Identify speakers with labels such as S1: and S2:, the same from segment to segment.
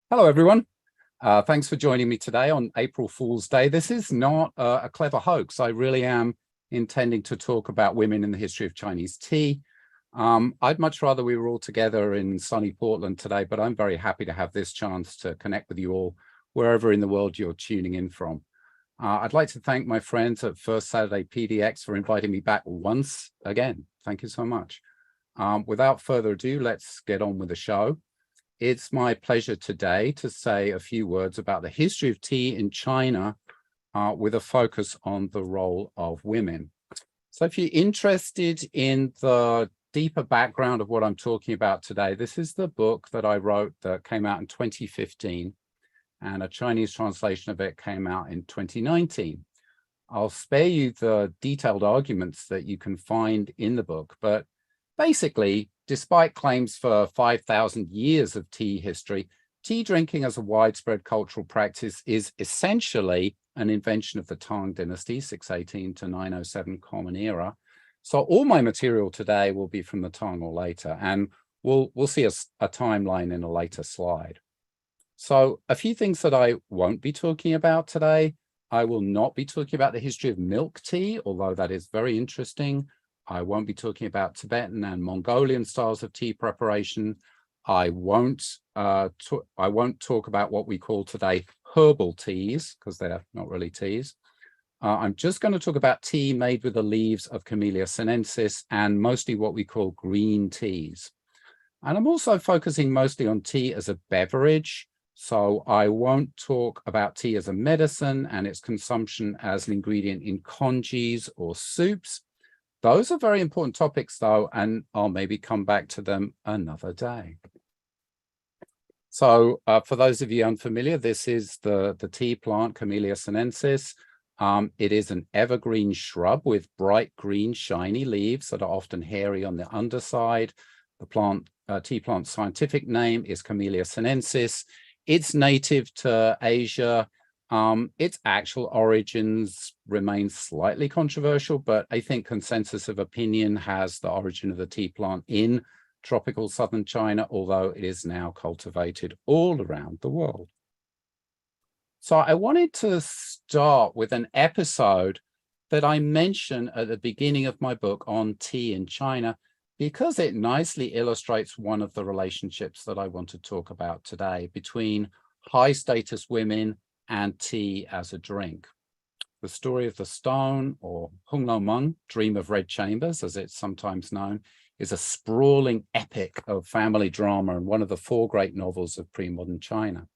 S1: Hello, everyone. Thanks for joining me today on April Fool's Day. This is not a clever hoax. I really am intending to talk about women in the history of Chinese tea. I'd much rather we were all together in sunny Portland today, but I'm very happy to have this chance to connect with you all wherever in the world you're tuning in from. I'd like to thank my friends at First Saturday PDX for inviting me back once again. Thank you so much. Without further ado, let's get on with the show. It's my pleasure today to say a few words about the history of tea in China with a focus on the role of women. So if you're interested in the deeper background of what I'm talking about today, this is the book that I wrote that came out in 2015, and a Chinese translation of it came out in 2019. I'll spare you the detailed arguments that you can find in the book, but basically, despite claims for 5,000 years of tea history, tea drinking as a widespread cultural practice is essentially an invention of the Tang dynasty, 618 to 907 Common Era. So all my material today will be from the Tang or later, and we'll see a timeline in a later slide. So a few things that I won't be talking about today. I will not be talking about the history of milk tea, although that is very interesting. I won't be talking about Tibetan and Mongolian styles of tea preparation. I won't talk about what we call today herbal teas, because they're not really teas. I'm just going to talk about tea made with the leaves of Camellia sinensis and mostly what we call green teas. And I'm also focusing mostly on tea as a beverage. So I won't talk about tea as a medicine and its consumption as an ingredient in congis or soups. Those are very important topics, though, and I'll maybe come back to them another day. So for those of you unfamiliar, this is the tea plant, Camellia sinensis. It is an evergreen shrub with bright green, shiny leaves that are often hairy on the underside. The tea plant's scientific name is Camellia sinensis. It's native to Asia. Its actual origins remain slightly controversial, but I think consensus of opinion has the origin of the tea plant in tropical southern China, although it is now cultivated all around the world. So I wanted to start with an episode that I mention at the beginning of my book on tea in China, because it nicely illustrates one of the relationships that I want to talk about today between high status women and tea as a drink. The story of the stone, or Hung Lo Meng, Dream of Red Chambers, as it's sometimes known, is a sprawling epic of family drama and one of the four great novels of pre-modern China.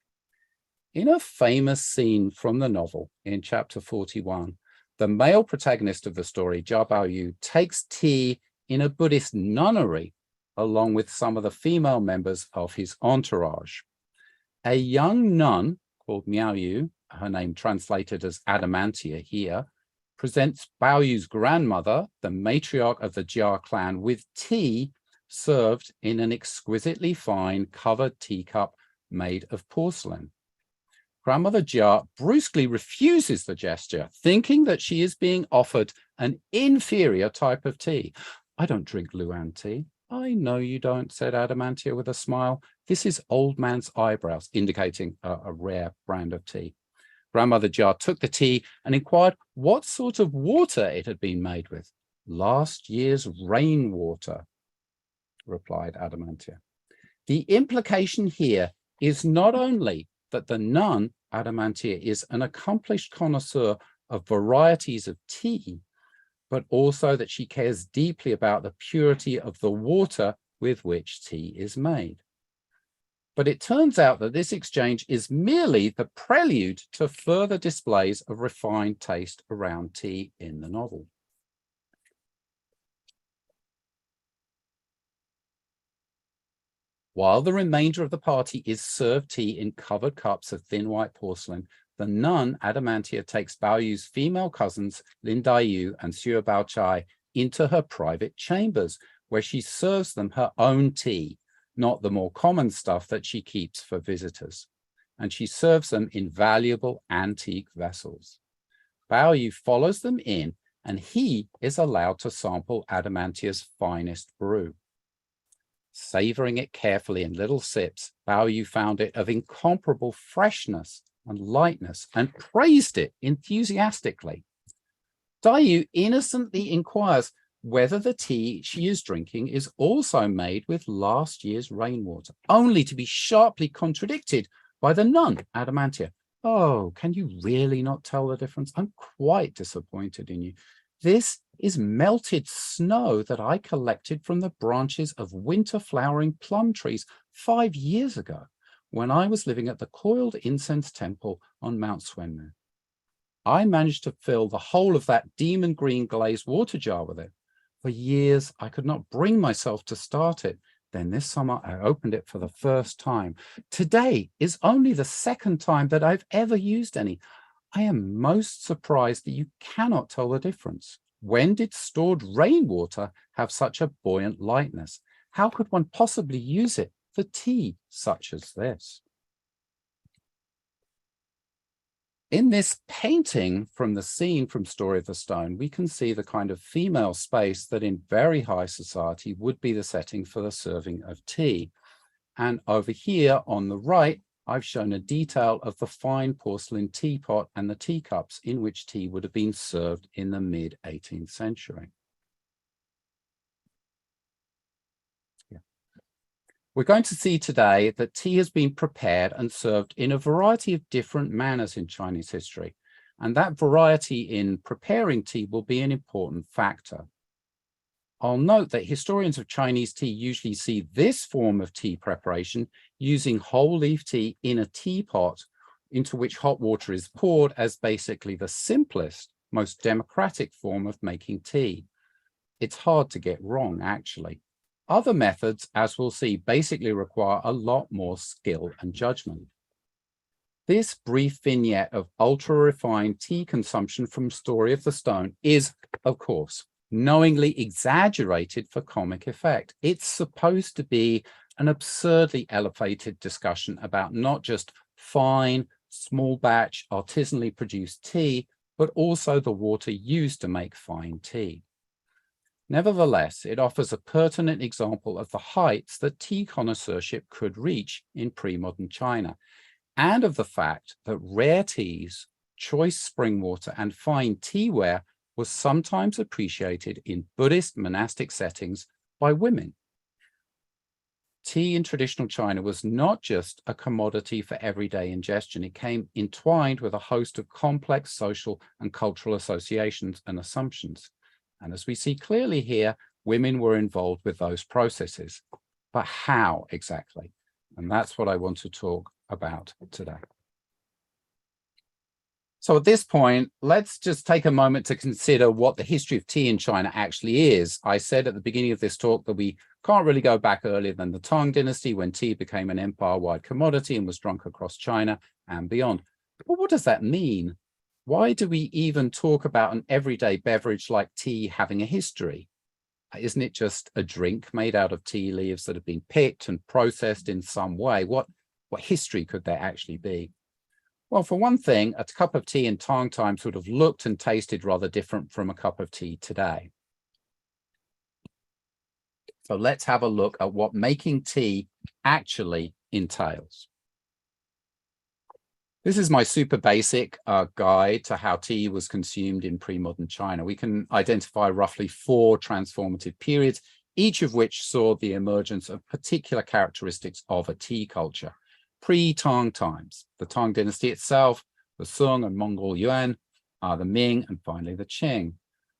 S1: In a famous scene from the novel, in chapter 41, the male protagonist of the story, Jia Baoyu, takes tea in a Buddhist nunnery, along with some of the female members of his entourage. A young nun called Miao Yu, her name translated as Adamantia here, presents Baoyu's grandmother, the matriarch of the Jia clan, with tea served in an exquisitely fine covered teacup made of porcelain. Grandmother Jia brusquely refuses the gesture, thinking that she is being offered an inferior type of tea. "I don't drink Luan tea." "I know you don't," said Adamantia with a smile. "This is old man's eyebrows," indicating a rare brand of tea. Grandmother Jia took the tea and inquired what sort of water it had been made with. "Last year's rainwater," replied Adamantia. The implication here is not only that the nun, Adamantia, is an accomplished connoisseur of varieties of tea, but also that she cares deeply about the purity of the water with which tea is made. But it turns out that this exchange is merely the prelude to further displays of refined taste around tea in the novel. While the remainder of the party is served tea in covered cups of thin white porcelain, the nun, Adamantia, takes Baoyu's female cousins, Lin Daiyu and Xue Baochai, into her private chambers, where she serves them her own tea, not the more common stuff that she keeps for visitors. And she serves them in valuable antique vessels. Baoyu follows them in, and he is allowed to sample Adamantia's finest brew. Savoring it carefully in little sips, Bao Yu found it of incomparable freshness and lightness and praised it enthusiastically. Dai Yu innocently inquires whether the tea she is drinking is also made with last year's rainwater, only to be sharply contradicted by the nun, Adamantia. Oh, can you really not tell the difference? I'm quite disappointed in you. This is melted snow that I collected from the branches of winter-flowering plum trees 5 years ago when I was living at the Coiled Incense Temple on Mount Swenmu. I managed to fill the whole of that demon green glazed water jar with it. For years, I could not bring myself to start it. Then this summer, I opened it for the first time. Today is only the second time that I've ever used any. I am most surprised that you cannot tell the difference. When did stored rainwater have such a buoyant lightness? How could one possibly use it for tea such as this? In this painting from the scene from Story of the Stone, we can see the kind of female space that in very high society would be the setting for the serving of tea. And over here on the right, I've shown a detail of the fine porcelain teapot and the teacups in which tea would have been served in the mid-18th century. We're going to see today that tea has been prepared and served in a variety of different manners in Chinese history, and that variety in preparing tea will be an important factor. I'll note that historians of Chinese tea usually see this form of tea preparation using whole leaf tea in a teapot into which hot water is poured as basically the simplest, most democratic form of making tea. It's hard to get wrong, actually. Other methods, as we'll see, basically require a lot more skill and judgment. This brief vignette of ultra-refined tea consumption from Story of the Stone is, of course, knowingly exaggerated for comic effect. It's supposed to be an absurdly elevated discussion about not just fine, small batch, artisanally produced tea, but also the water used to make fine tea. Nevertheless, it offers a pertinent example of the heights that tea connoisseurship could reach in pre-modern China, and of the fact that rare teas, choice spring water, and fine teaware was sometimes appreciated in Buddhist monastic settings by women. Tea in traditional China was not just a commodity for everyday ingestion. It came entwined with a host of complex social and cultural associations and assumptions. And as we see clearly here, women were involved with those processes. But how exactly? And that's what I want to talk about today. So at this point, let's just take a moment to consider what the history of tea in China actually is. I said at the beginning of this talk that we can't really go back earlier than the Tang dynasty, when tea became an empire-wide commodity and was drunk across China and beyond. But what does that mean? Why do we even talk about an everyday beverage like tea having a history? Isn't it just a drink made out of tea leaves that have been picked and processed in some way? What history could there actually be? Well, for one thing, a cup of tea in Tang times would have looked and tasted rather different from a cup of tea today. So let's have a look at what making tea actually entails. This is my super basic guide to how tea was consumed in pre-modern China. We can identify roughly 4 transformative periods, each of which saw the emergence of particular characteristics of a tea culture. Pre-Tang times, the Tang dynasty itself, the Sung and Mongol Yuan, the Ming, and finally the Qing.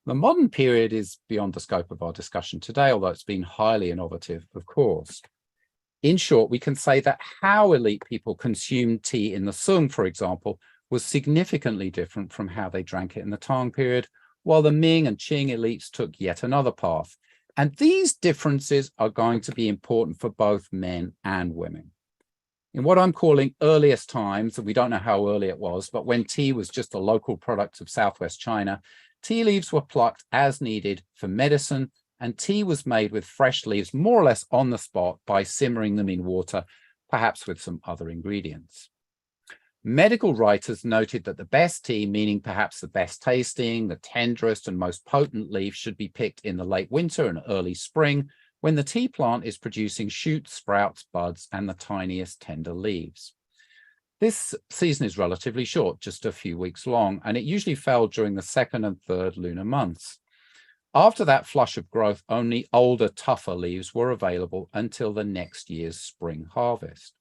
S1: The modern period is beyond the scope of our discussion today, although it's been highly innovative, of course. In short, we can say that how elite people consumed tea in the Sung, for example, was significantly different from how they drank it in the Tang period, while the Ming and Qing elites took yet another path. And these differences are going to be important for both men and women. In what I'm calling earliest times, and we don't know how early it was, but when tea was just a local product of Southwest China, tea leaves were plucked as needed for medicine, and tea was made with fresh leaves more or less on the spot by simmering them in water, perhaps with some other ingredients. Medical writers noted that the best tea, meaning perhaps the best tasting, the tenderest and most potent leaf, should be picked in the late winter and early spring, when the tea plant is producing shoots, sprouts, buds, and the tiniest tender leaves. This season is relatively short, just a few weeks long, and it usually fell during the second and third lunar months. After that flush of growth, only older, tougher leaves were available until the next year's spring harvest.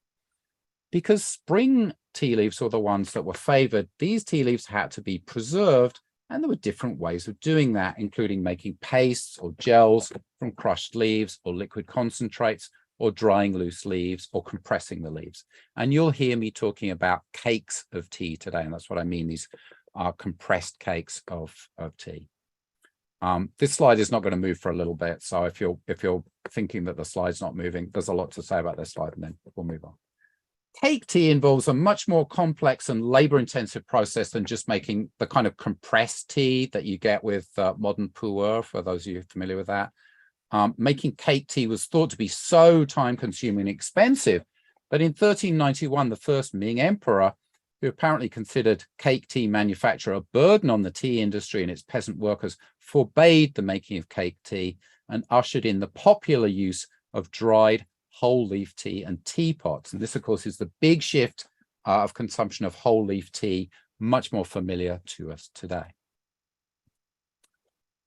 S1: Because spring tea leaves were the ones that were favored, these tea leaves had to be preserved, and there were different ways of doing that, including making pastes or gels from crushed leaves or liquid concentrates, or drying loose leaves or compressing the leaves. And you'll hear me talking about cakes of tea today, and that's what I mean. These are compressed cakes of tea. This slide is not going to move for a little bit, so if you're thinking that the slide's not moving, there's a lot to say about this slide, and then we'll move on. Cake tea involves a much more complex and labor-intensive process than just making the kind of compressed tea that you get with modern pu'er, for those of you familiar with that. Making cake tea was thought to be so time-consuming and expensive that in 1391, the first Ming emperor, who apparently considered cake tea manufacture a burden on the tea industry and its peasant workers, forbade the making of cake tea and ushered in the popular use of dried whole leaf tea and teapots. And this, of course, is the big shift of consumption of whole leaf tea, much more familiar to us today.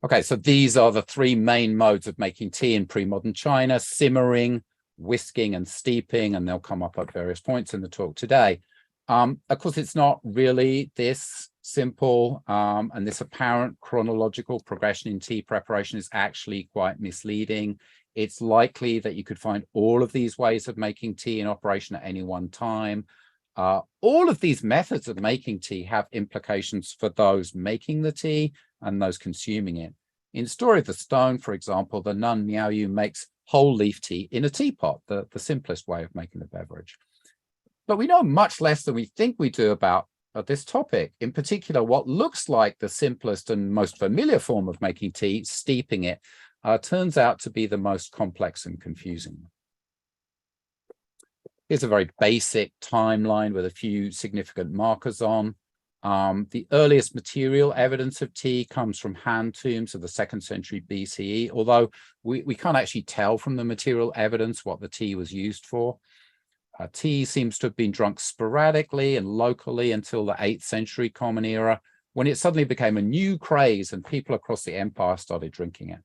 S1: Okay, so these are the three main modes of making tea in pre-modern China: simmering, whisking, and steeping, and they'll come up at various points in the talk today. Of course, it's not really this simple, and this apparent chronological progression in tea preparation is actually quite misleading. It's likely that you could find all of these ways of making tea in operation at any one time. All of these methods of making tea have implications for those making the tea and those consuming it. In Story of the Stone, for example, the nun Miao Yu makes whole leaf tea in a teapot, the simplest way of making the beverage. But we know much less than we think we do about this topic. In particular, what looks like the simplest and most familiar form of making tea, steeping it, turns out to be the most complex and confusing. Here's a very basic timeline with a few significant markers on. The earliest material evidence of tea comes from Han tombs of the 2nd century BCE, although we can't actually tell from the material evidence what the tea was used for. Tea seems to have been drunk sporadically and locally until the 8th century Common Era, when it suddenly became a new craze and people across the empire started drinking it.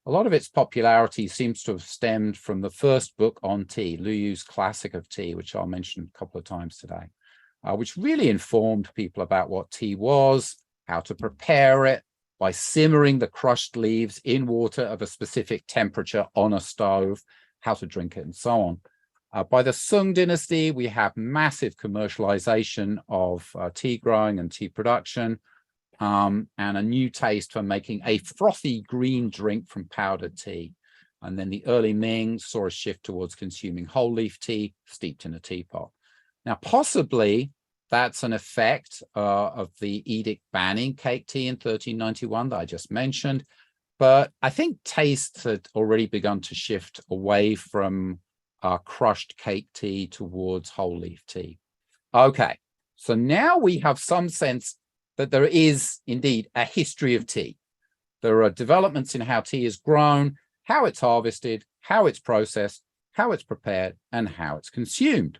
S1: A lot of its popularity seems to have stemmed from the first book on tea, Lu Yu's Classic of Tea, which I'll mention a couple of times today, which really informed people about what tea was, how to prepare it by simmering the crushed leaves in water of a specific temperature on a stove, how to drink it, and so on. By the Sung dynasty, we have massive commercialization of tea growing and tea production, and a new taste for making a frothy green drink from powdered tea. And then the early Ming saw a shift towards consuming whole leaf tea steeped in a teapot. Now, possibly that's an effect of the edict banning cake tea in 1391 that I just mentioned, but I think tastes had already begun to shift away from crushed cake tea towards whole leaf tea. Okay, so now we have some sense that there is indeed a history of tea. There are developments in how tea is grown, how it's harvested, how it's processed, how it's prepared, and how it's consumed.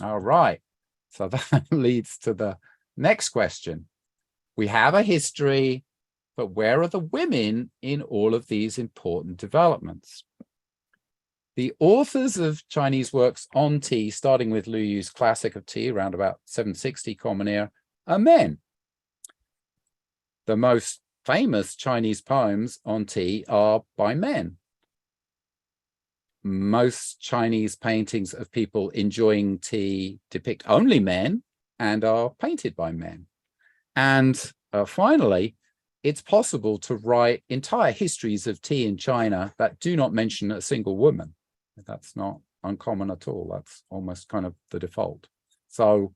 S1: All right, so that leads to the next question. We have a history, but where are the women in all of these important developments? The authors of Chinese works on tea, starting with Lu Yu's Classic of Tea around about 760 Common Era, are men. The most famous Chinese poems on tea are by men. Most Chinese paintings of people enjoying tea depict only men and are painted by men. And finally, it's possible to write entire histories of tea in China that do not mention a single woman. That's not uncommon at all. That's almost kind of the default. So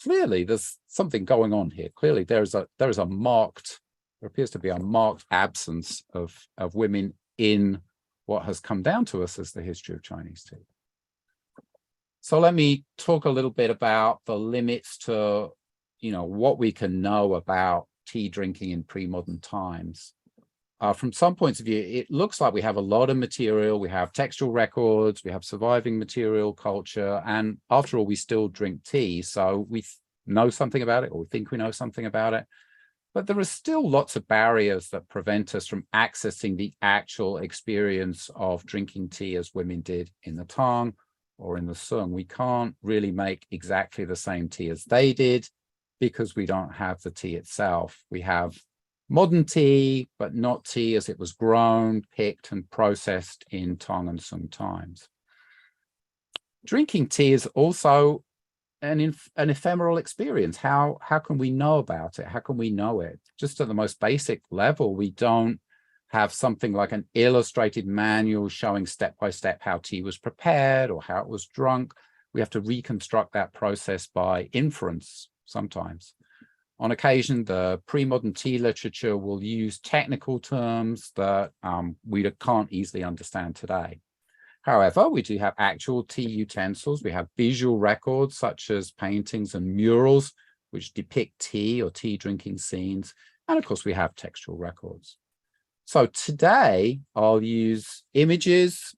S1: clearly there's something going on here. Clearly there appears to be a marked absence of women in what has come down to us as the history of Chinese tea. So let me talk a little bit about the limits to, what we can know about tea drinking in pre-modern times. from some points of view, it looks like we have a lot of material. We have textual records, we have surviving material culture, and after all, we still drink tea. So we know something about it, or we think we know something about it. But there are still lots of barriers that prevent us from accessing the actual experience of drinking tea as women did in the Tang or in the Sung. We can't really make exactly the same tea as they did because we don't have the tea itself. We have modern tea, but not tea as it was grown, picked, and processed in Tang and Sung times. Drinking tea is also an ephemeral experience. How can we know about it? How can we know it? Just at the most basic level, we don't have something like an illustrated manual showing step by step how tea was prepared or how it was drunk. We have to reconstruct that process by inference sometimes. On occasion, the pre-modern tea literature will use technical terms that we can't easily understand today. However, we do have actual tea utensils. We have visual records such as paintings and murals, which depict tea or tea drinking scenes. And of course, we have textual records. So today, I'll use images,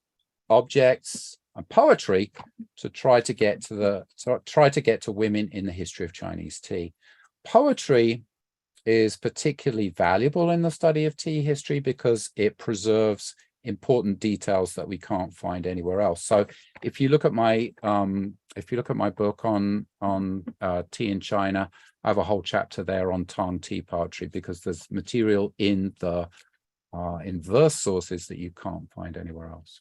S1: objects, and poetry to try to get to women in the history of Chinese tea. Poetry is particularly valuable in the study of tea history because it preserves important details that we can't find anywhere else. So if you look at my book on tea in China, I have a whole chapter there on Tang tea poetry because there's material in the in verse sources that you can't find anywhere else.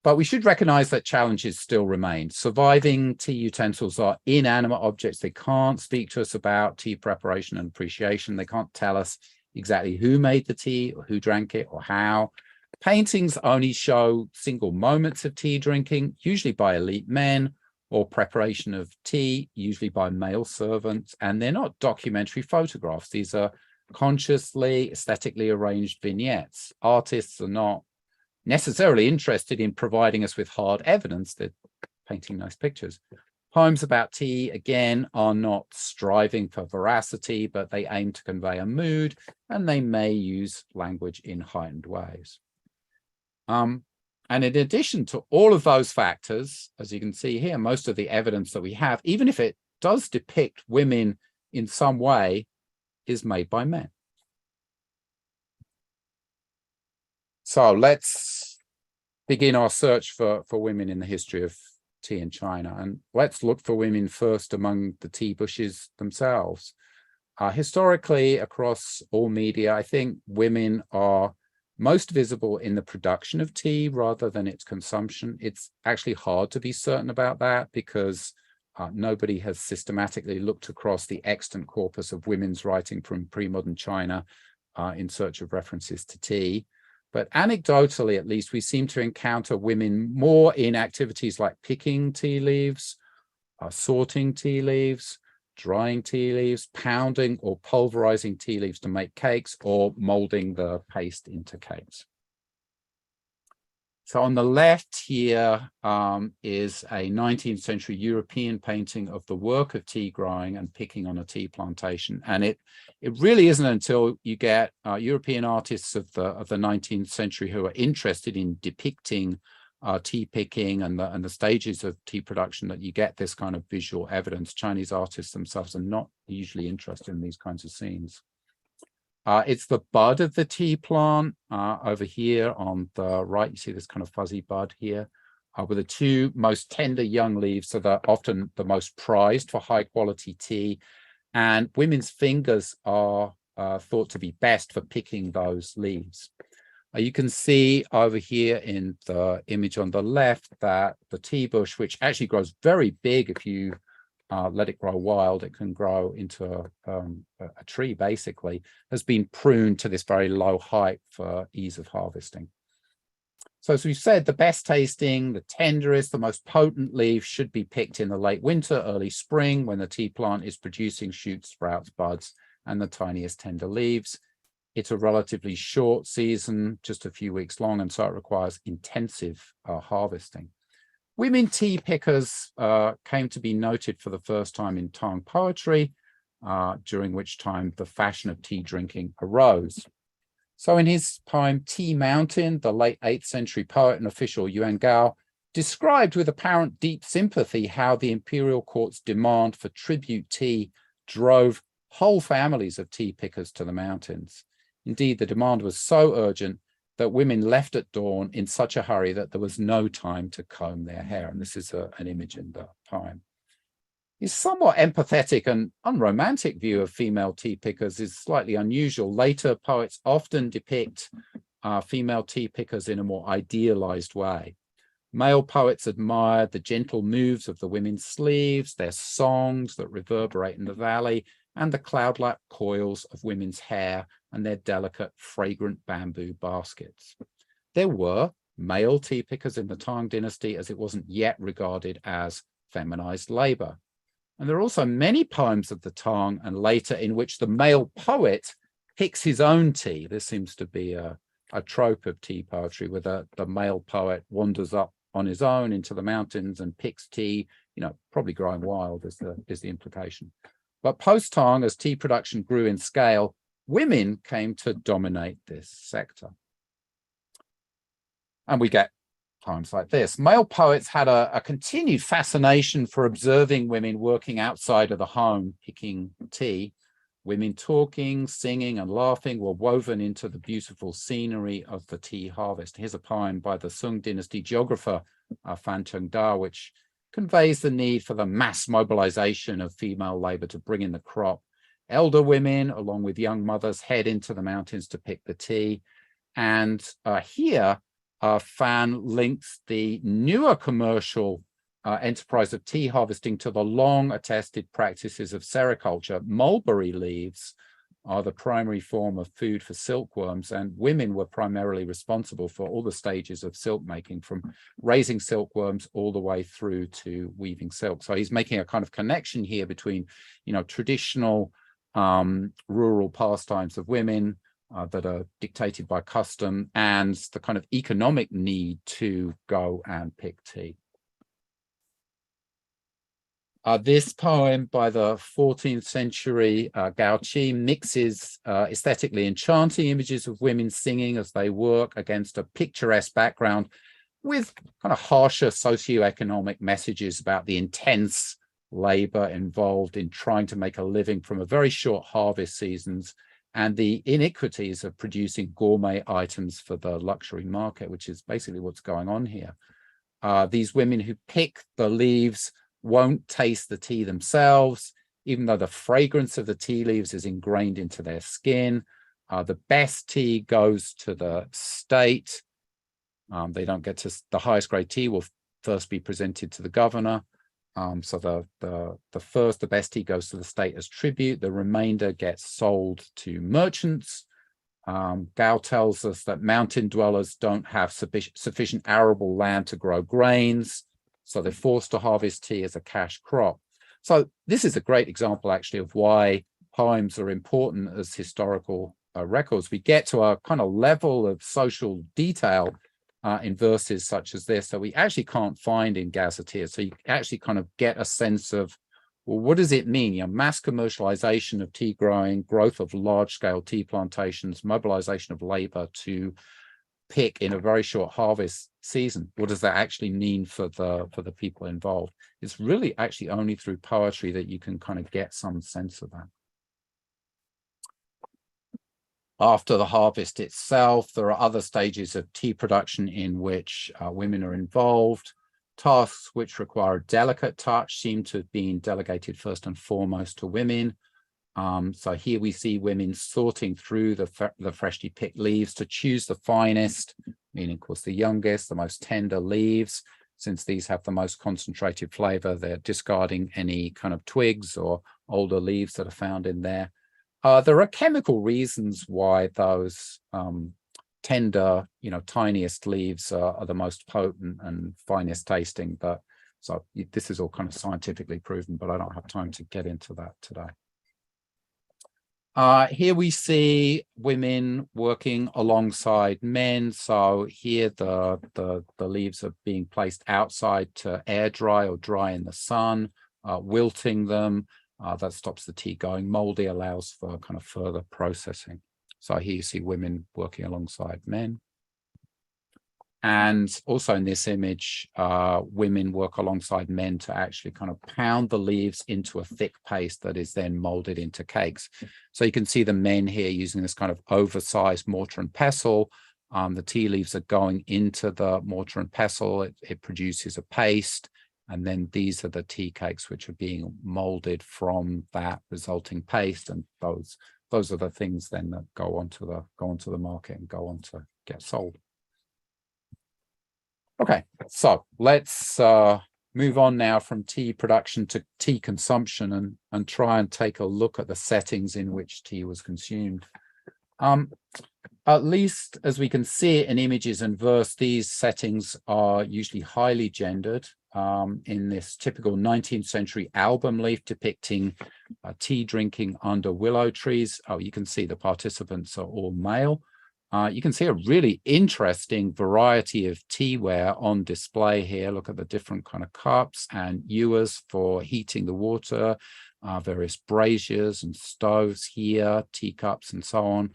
S1: But we should recognize that challenges still remain. Surviving tea utensils are inanimate objects. They can't speak to us about tea preparation and appreciation. They can't tell us exactly who made the tea or who drank it or how. Paintings only show single moments of tea drinking, usually by elite men, or preparation of tea, usually by male servants. And they're not documentary photographs. These are consciously, aesthetically arranged vignettes. Artists are not necessarily interested in providing us with hard evidence. They're painting nice pictures. Poems about tea, again, are not striving for veracity, but they aim to convey a mood, and they may use language in heightened ways. And in addition to all of those factors, as you can see here, most of the evidence that we have, even if it does depict women in some way, is made by men. So let's begin our search for women in the history of tea in China. And let's look for women first among the tea bushes themselves. Historically, across all media, I think women are most visible in the production of tea rather than its consumption. It's actually hard to be certain about that because nobody has systematically looked across the extant corpus of women's writing from pre-modern China in search of references to tea. But anecdotally, at least, we seem to encounter women more in activities like picking tea leaves, sorting tea leaves, drying tea leaves, pounding or pulverizing tea leaves to make cakes, or molding the paste into cakes. So on the left here is a 19th century European painting of the work of tea growing and picking on a tea plantation. And it really isn't until you get European artists of the 19th century who are interested in depicting tea picking and the stages of tea production that you get this kind of visual evidence. Chinese artists themselves are not usually interested in these kinds of scenes. It's the bud of the tea plant over here on the right. You see this kind of fuzzy bud here with the two most tender young leaves. So they're often the most prized for high quality tea. And women's fingers are thought to be best for picking those leaves. You can see over here in the image on the left that the tea bush, which actually grows very big if you let it grow wild, it can grow into a tree basically, has been pruned to this very low height for ease of harvesting. So as we've said, the best tasting, the tenderest, the most potent leaf should be picked in the late winter, early spring, when the tea plant is producing shoots, sprouts, buds, and the tiniest tender leaves. It's a relatively short season, just a few weeks long, and so it requires intensive harvesting. Women tea pickers came to be noted for the first time in Tang poetry, during which time the fashion of tea drinking arose. So in his poem Tea Mountain, the late 8th century poet and official Yuan Gao described with apparent deep sympathy how the imperial court's demand for tribute tea drove whole families of tea pickers to the mountains. Indeed, the demand was so urgent that women left at dawn in such a hurry that there was no time to comb their hair. And this is an image in the poem. His somewhat empathetic and unromantic view of female tea pickers is slightly unusual. Later poets often depict female tea pickers in a more idealized way. Male poets admired the gentle moves of the women's sleeves, their songs that reverberate in the valley, and the cloud-like coils of women's hair and their delicate, fragrant bamboo baskets. There were male tea pickers in the Tang dynasty, as it wasn't yet regarded as feminized labor. And there are also many poems of the Tang and later in which the male poet picks his own tea. This seems to be a trope of tea poetry, where the male poet wanders up on his own into the mountains and picks tea, probably growing wild is the implication. But post-Tang, as tea production grew in scale, women came to dominate this sector. And we get poems like this. Male poets had a continued fascination for observing women working outside of the home, picking tea. Women talking, singing, and laughing were woven into the beautiful scenery of the tea harvest. Here's a poem by the Sung dynasty geographer Fan Chung Da, which conveys the need for the mass mobilization of female labor to bring in the crop. Elder women, along with young mothers, head into the mountains to pick the tea. And here, Fan links the newer commercial enterprise of tea harvesting to the long attested practices of sericulture. Mulberry leaves are the primary form of food for silkworms, and women were primarily responsible for all the stages of silk making, from raising silkworms all the way through to weaving silk. So he's making a kind of connection here between, traditional rural pastimes of women that are dictated by custom and the kind of economic need to go and pick tea. This poem by the 14th century Gao Qi mixes aesthetically enchanting images of women singing as they work against a picturesque background with kind of harsher socioeconomic messages about the intense labor involved in trying to make a living from a very short harvest seasons and the iniquities of producing gourmet items for the luxury market, which is basically what's going on here. These women who pick the leaves won't taste the tea themselves, even though the fragrance of the tea leaves is ingrained into their skin. The best tea goes to the state. They don't get to the highest grade tea will first be presented to the governor. So the best tea goes to the state as tribute. The remainder gets sold to merchants. Gao tells us that mountain dwellers don't have sufficient arable land to grow grains, so they're forced to harvest tea as a cash crop. So this is a great example, actually, of why poems are important as historical records. We get to a kind of level of social detail in verses such as this that we actually can't find in gazetteers. So you actually kind of get a sense of, well, what does it mean? Mass commercialization of tea growing, growth of large-scale tea plantations, mobilization of labor to pick in a very short harvest season. What does that actually mean for the people involved? It's really actually only through poetry that you can kind of get some sense of that. After the harvest itself, there are other stages of tea production in which women are involved. Tasks which require a delicate touch seem to have been delegated first and foremost to women. So here we see women sorting through the freshly picked leaves to choose the finest, meaning, of course, the youngest, the most tender leaves. Since these have the most concentrated flavor, they're discarding any kind of twigs or older leaves that are found in there. There are chemical reasons why those tender, tiniest leaves are the most potent and finest tasting. But so this is all kind of scientifically proven, but I don't have time to get into that today. Here we see women working alongside men. So here the leaves are being placed outside to air dry or dry in the sun, wilting them. That stops the tea going moldy, allows for kind of further processing. So here you see women working alongside men. And also in this image, women work alongside men to actually kind of pound the leaves into a thick paste that is then molded into cakes. So you can see the men here using this kind of oversized mortar and pestle. The tea leaves are going into the mortar and pestle. It produces a paste. And then these are the tea cakes which are being molded from that resulting paste. And those are the things then that go onto the market and go on to get sold. Okay, so let's move on now from tea production to tea consumption and try and take a look at the settings in which tea was consumed. At least as we can see in images and verse, these settings are usually highly gendered. In this typical 19th century album leaf depicting tea drinking under willow trees, you can see the participants are all male. You can see a really interesting variety of teaware on display here. Look at the different kind of cups and ewers for heating the water, various braziers and stoves here, teacups and so on.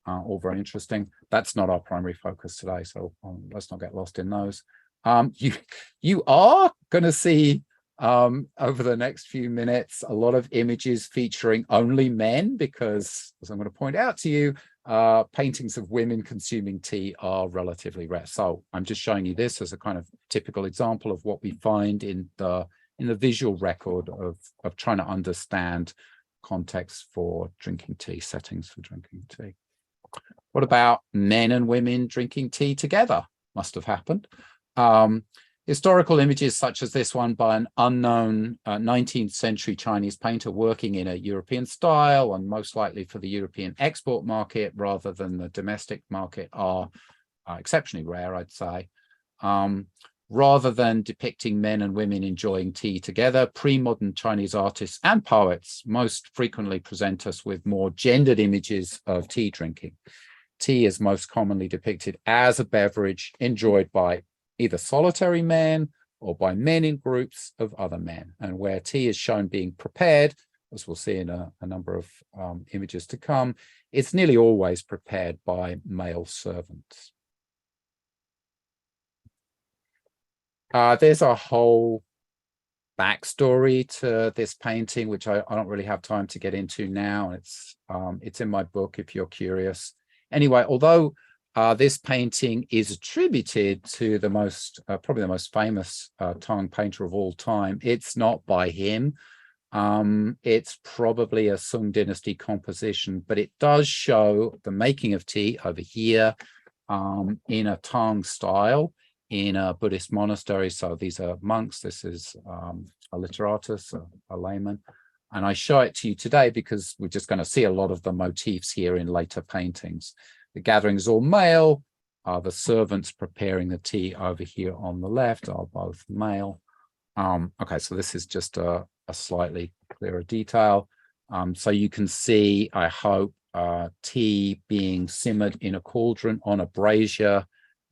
S1: All very interesting. That's not our primary focus today, so let's not get lost in those. You are going to see over the next few minutes a lot of images featuring only men, because as I'm going to point out to you, paintings of women consuming tea are relatively rare. So I'm just showing you this as a kind of typical example of what we find in the visual record of trying to understand context for drinking tea, settings for drinking tea. What about men and women drinking tea together? Must have happened. Historical images such as this one by an unknown 19th century Chinese painter working in a European style and most likely for the European export market rather than the domestic market are exceptionally rare, I'd say. Rather than depicting men and women enjoying tea together, pre-modern Chinese artists and poets most frequently present us with more gendered images of tea drinking. Tea is most commonly depicted as a beverage enjoyed by either solitary men or by men in groups of other men. And where tea is shown being prepared, as we'll see in a number of images to come, it's nearly always prepared by male servants. There's a whole backstory to this painting, which I don't really have time to get into now. It's in my book if you're curious. Anyway, although this painting is attributed to the probably the most famous Tang painter of all time, it's not by him. It's probably a Sung dynasty composition, but it does show the making of tea over here in a Tang style in a Buddhist monastery. So these are monks. This is a literatus, a layman. And I show it to you today because we're just going to see a lot of the motifs here in later paintings. The gathering is all male. The servants preparing the tea over here on the left are both male. Okay, so this is just a slightly clearer detail. So you can see, I hope, tea being simmered in a cauldron on a brazier,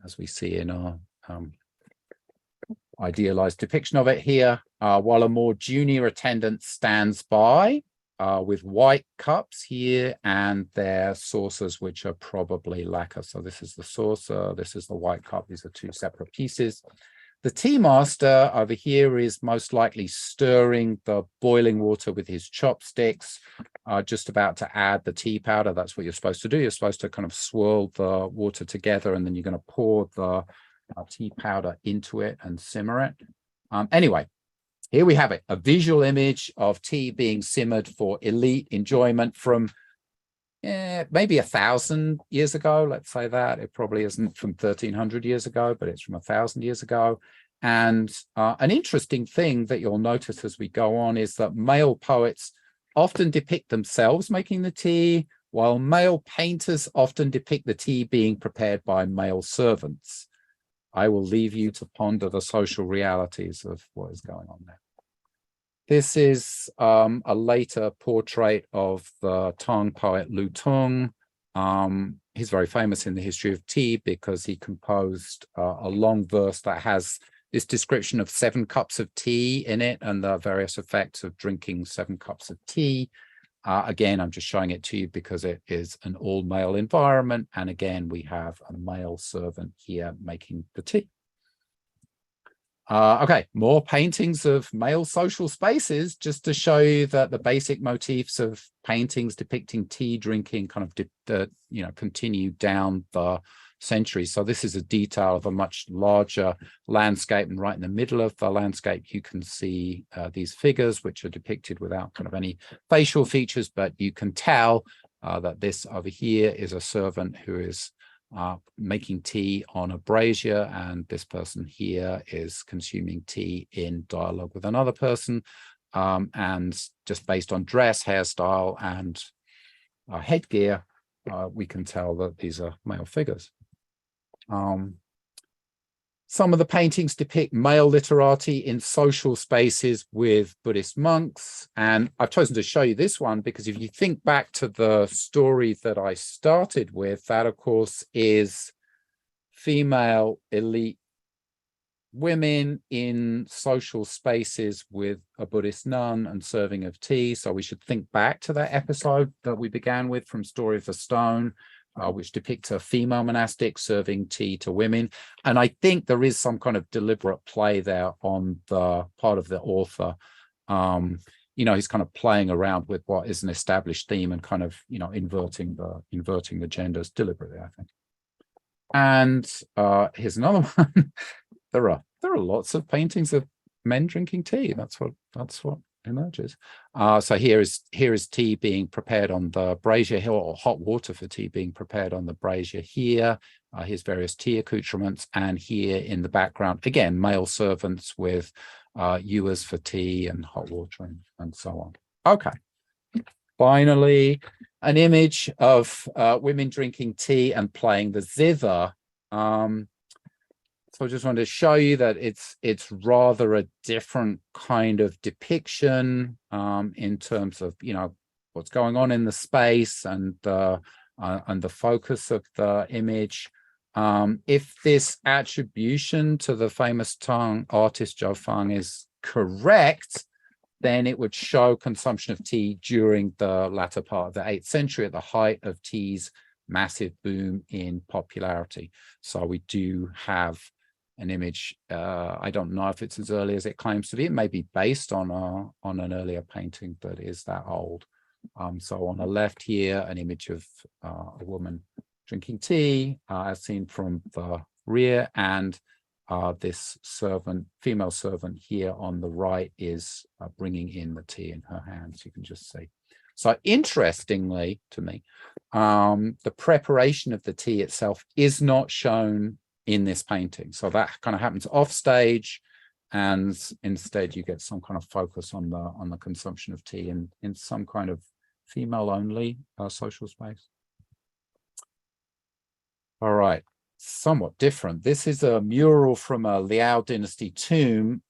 S1: as we see in our idealized depiction of it here, while a more junior attendant stands by with white cups here and their saucers, which are probably lacquer. So this is the saucer, this is the white cup. These are two separate pieces. The tea master over here is most likely stirring the boiling water with his chopsticks, just about to add the tea powder. That's what you're supposed to do. You're supposed to kind of swirl the water together, and then you're going to pour the tea powder into it and simmer it. Anyway, here we have it, a visual image of tea being simmered for elite enjoyment from maybe 1,000 years ago. Let's say that. It probably isn't from 1,300 years ago, but it's from 1,000 years ago. And an interesting thing that you'll notice as we go on is that male poets often depict themselves making the tea, while male painters often depict the tea being prepared by male servants. I will leave you to ponder the social realities of what is going on there. This is a later portrait of the Tang poet Lu Tung. He's very famous in the history of tea because he composed a long verse that has this description of 7 cups of tea in it and the various effects of drinking 7 cups of tea. Again, I'm just showing it to you because it is an all-male environment. And again, we have a male servant here making the tea. Okay, more paintings of male social spaces, just to show you that the basic motifs of paintings depicting tea drinking kind of, continue down the centuries. So this is a detail of a much larger landscape, and right in the middle of the landscape, you can see these figures, which are depicted without kind of any facial features, but you can tell that this over here is a servant who is making tea on a brazier, and this person here is consuming tea in dialogue with another person. And just based on dress, hairstyle, and headgear, we can tell that these are male figures. Some of the paintings depict male literati in social spaces with Buddhist monks. And I've chosen to show you this one because if you think back to the story that I started with, that of course is female elite women in social spaces with a Buddhist nun and serving of tea. So we should think back to that episode that we began with from Story of the Stone, which depicts a female monastic serving tea to women. And I think there is some kind of deliberate play there on the part of the author. He's kind of playing around with what is an established theme and kind of, inverting the genders deliberately, I think. And here's another one. There are lots of paintings of men drinking tea. That's what emerges. So here is tea being prepared on the brazier here, or hot water for tea being prepared on the brazier here. Here's various tea accoutrements, and here in the background, again, male servants with ewers for tea and hot water and so on. Okay. Finally, an image of women drinking tea and playing the zither. So I just wanted to show you that it's rather a different kind of depiction in terms of what's going on in the space and the focus of the image. If this attribution to the famous Tang artist Zhou Fang is correct, then it would show consumption of tea during the latter part of the 8th century at the height of tea's massive boom in popularity. So we do have an image. I don't know if it's as early as it claims to be. It may be based on an earlier painting that is that old. So on the left here, an image of a woman drinking tea, as seen from the rear, and this female servant here on the right is bringing in the tea in her hands. You can just see. So interestingly to me, the preparation of the tea itself is not shown in this painting. So that kind of happens off stage, and instead you get some kind of focus on the consumption of tea in some kind of female only social space. All right, somewhat different. This is a mural from a Liao dynasty tomb.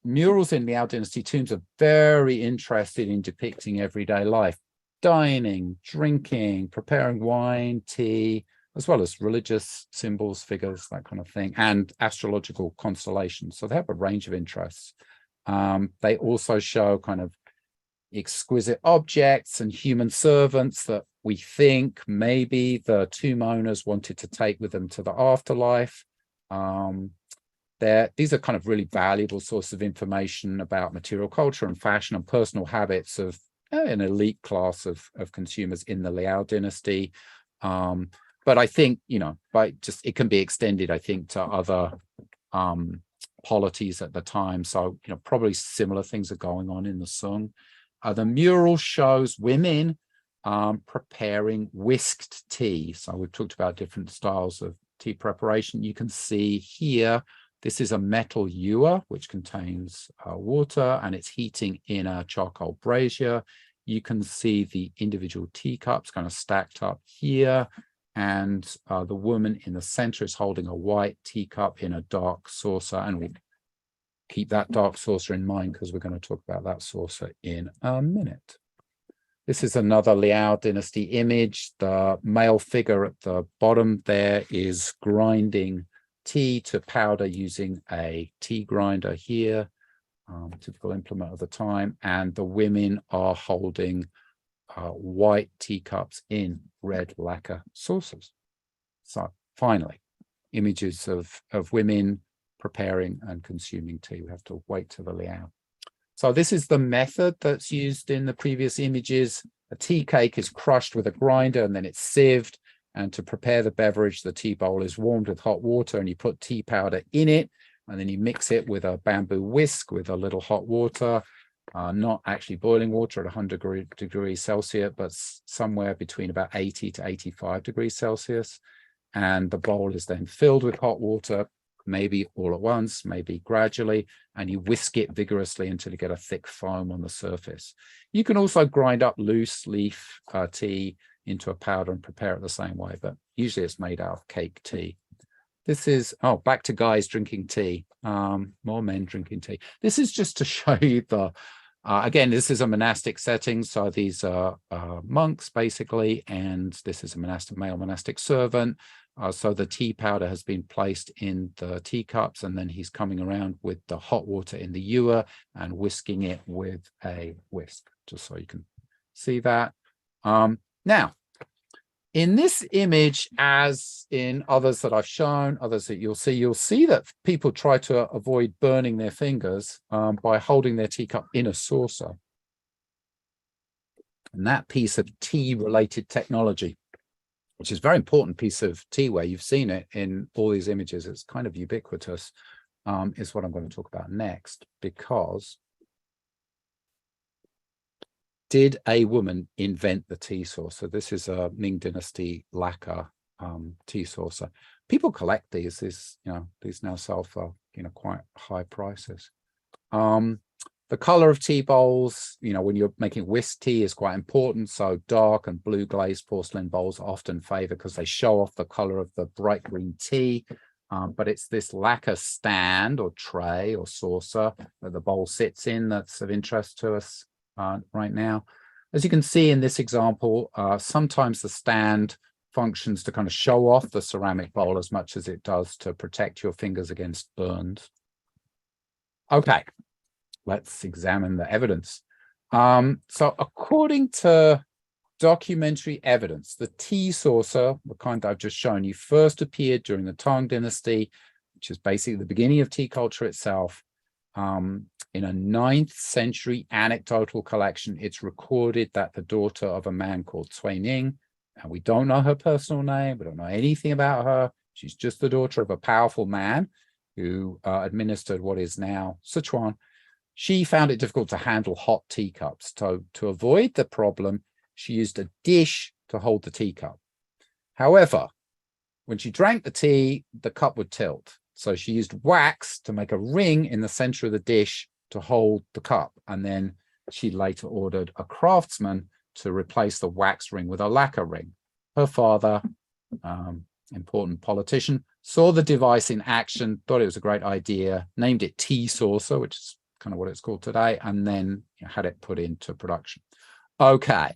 S1: Murals in Liao dynasty tombs are very interested in depicting everyday life, dining, drinking, preparing wine, tea, as well as religious symbols, figures, that kind of thing, and astrological constellations. So they have a range of interests. They also show kind of exquisite objects and human servants that we think maybe the tomb owners wanted to take with them to the afterlife. These are kind of really valuable sources of information about material culture and fashion and personal habits of an elite class of consumers in the Liao dynasty. But I think, it can be extended, I think, to other polities at the time. So, probably similar things are going on in the Song. The mural shows women preparing whisked tea. So we've talked about different styles of tea preparation. You can see here, this is a metal ewer, which contains water, and it's heating in a charcoal brazier. You can see the individual teacups kind of stacked up here. And the woman in the center is holding a white teacup in a dark saucer. And we'll keep that dark saucer in mind because we're going to talk about that saucer in a minute. This is another Liao dynasty image. The male figure at the bottom there is grinding tea to powder using a tea grinder here, typical implement of the time. And the women are holding white teacups in red lacquer saucers. So finally, images of women preparing and consuming tea. We have to wait till the liao. So this is the method that's used in the previous images. A tea cake is crushed with a grinder and then it's sieved. And to prepare the beverage, the tea bowl is warmed with hot water and you put tea powder in it. And then you mix it with a bamboo whisk with a little hot water, not actually boiling water at 100 degrees Celsius, but somewhere between about 80 to 85 degrees Celsius. And the bowl is then filled with hot water, maybe all at once, maybe gradually, and you whisk it vigorously until you get a thick foam on the surface. You can also grind up loose leaf tea into a powder and prepare it the same way, but usually it's made out of cake tea. This is, oh, back to guys drinking tea, more men drinking tea. This is just to show you the, again, this is a monastic setting. So these are monks basically, and this is a male monastic servant. So the tea powder has been placed in the teacups, and then he's coming around with the hot water in the ewer and whisking it with a whisk, just so you can see that. Now, in this image, as in others that I've shown, others that you'll see that people try to avoid burning their fingers by holding their teacup in a saucer. And that piece of tea-related technology, which is a very important piece of teaware, you've seen it in all these images, it's kind of ubiquitous, is what I'm going to talk about next. Because did a woman invent the tea saucer? This is a Ming Dynasty lacquer tea saucer. People collect these. These now sell for quite high prices. The color of tea bowls, when you're making whisk tea, is quite important. So dark and blue glazed porcelain bowls are often favored because they show off the color of the bright green tea. But it's this lacquer stand or tray or saucer that the bowl sits in that's of interest to us right now. As you can see in this example, sometimes the stand functions to kind of show off the ceramic bowl as much as it does to protect your fingers against burns. Okay, let's examine the evidence. So according to documentary evidence, the tea saucer, the kind I've just shown you, first appeared during the Tang dynasty, which is basically the beginning of tea culture itself. In a 9th century anecdotal collection, it's recorded that the daughter of a man called Cui Ning, and we don't know her personal name, we don't know anything about her. She's just the daughter of a powerful man who administered what is now Sichuan. She found it difficult to handle hot teacups. So to avoid the problem, she used a dish to hold the teacup. However, when she drank the tea, the cup would tilt. So she used wax to make a ring in the center of the dish to hold the cup. And then she later ordered a craftsman to replace the wax ring with a lacquer ring. Her father, important politician, saw the device in action, thought it was a great idea, named it tea saucer, which is kind of what it's called today, and then had it put into production. Okay,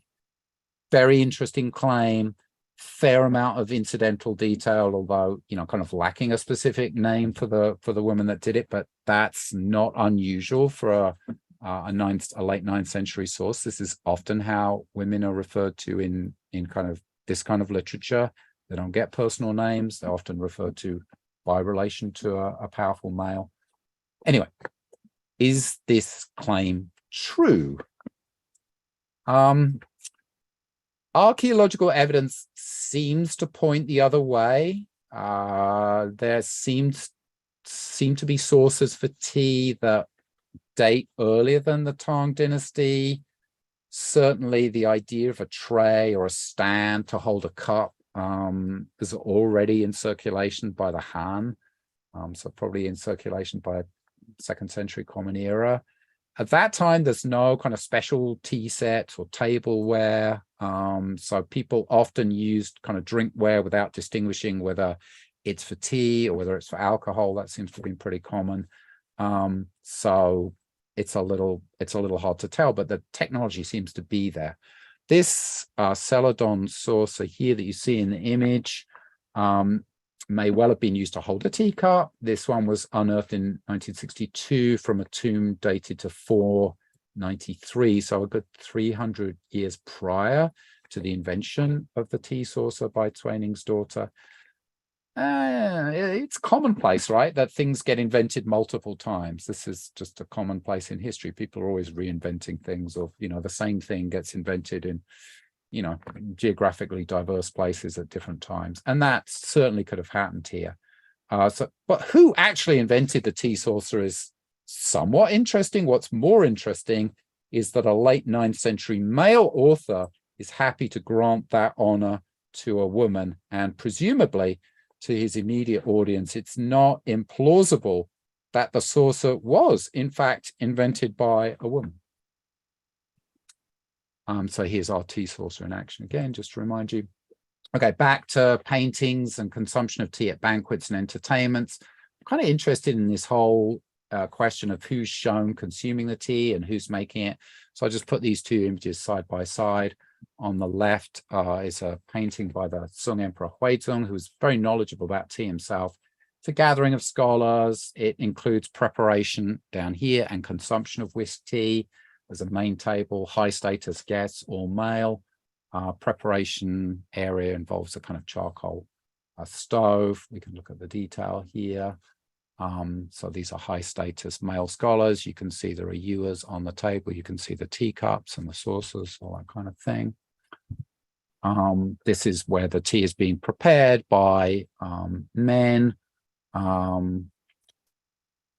S1: very interesting claim. Fair amount of incidental detail, although kind of lacking a specific name for the woman that did it, but that's not unusual for a late 9th century source. This is often how women are referred to in kind of this kind of literature. They don't get personal names. They're often referred to by relation to a powerful male. Anyway, is this claim true? Archaeological evidence seems to point the other way. There seem to be sources for tea that date earlier than the Tang dynasty. Certainly the idea of a tray or a stand to hold a cup is already in circulation by the Han, so probably in circulation by 2nd century Common Era. At that time, there's no kind of special tea sets or tableware. So people often used kind of drinkware without distinguishing whether it's for tea or whether it's for alcohol. That seems to have been pretty common. So it's a little hard to tell, but the technology seems to be there. This Celadon saucer here that you see in the image may well have been used to hold a teacup. This one was unearthed in 1962 from a tomb dated to 4 1293, so a good 300 years prior to the invention of the tea saucer by Twaning's daughter. It's commonplace, right, that things get invented multiple times. This is just a commonplace in history. People are always reinventing things, or, you know, the same thing gets invented in, you know, geographically diverse places at different times. And that certainly could have happened here. But who actually invented the tea saucer is somewhat interesting. What's more interesting is that a late 9th century male author is happy to grant that honor to a woman, and presumably to his immediate audience, it's not implausible that the saucer was, in fact, invented by a woman. So here's our tea saucer in action again, just to remind you. Okay, back to paintings and consumption of tea at banquets and entertainments. I'm kind of interested in this whole question of who's shown consuming the tea and who's making it. So I just put these two images side by side. On the left is a painting by the Sung Emperor Huizong, who's very knowledgeable about tea himself. It's a gathering of scholars. It includes preparation down here and consumption of whisk tea. There's a main table, high status guests, all male. Preparation area involves a kind of charcoal stove. We can look at the detail here. So these are high status male scholars. You can see there are ewers on the table. You can see the teacups and the saucers, all that kind of thing. This is where the tea is being prepared by men.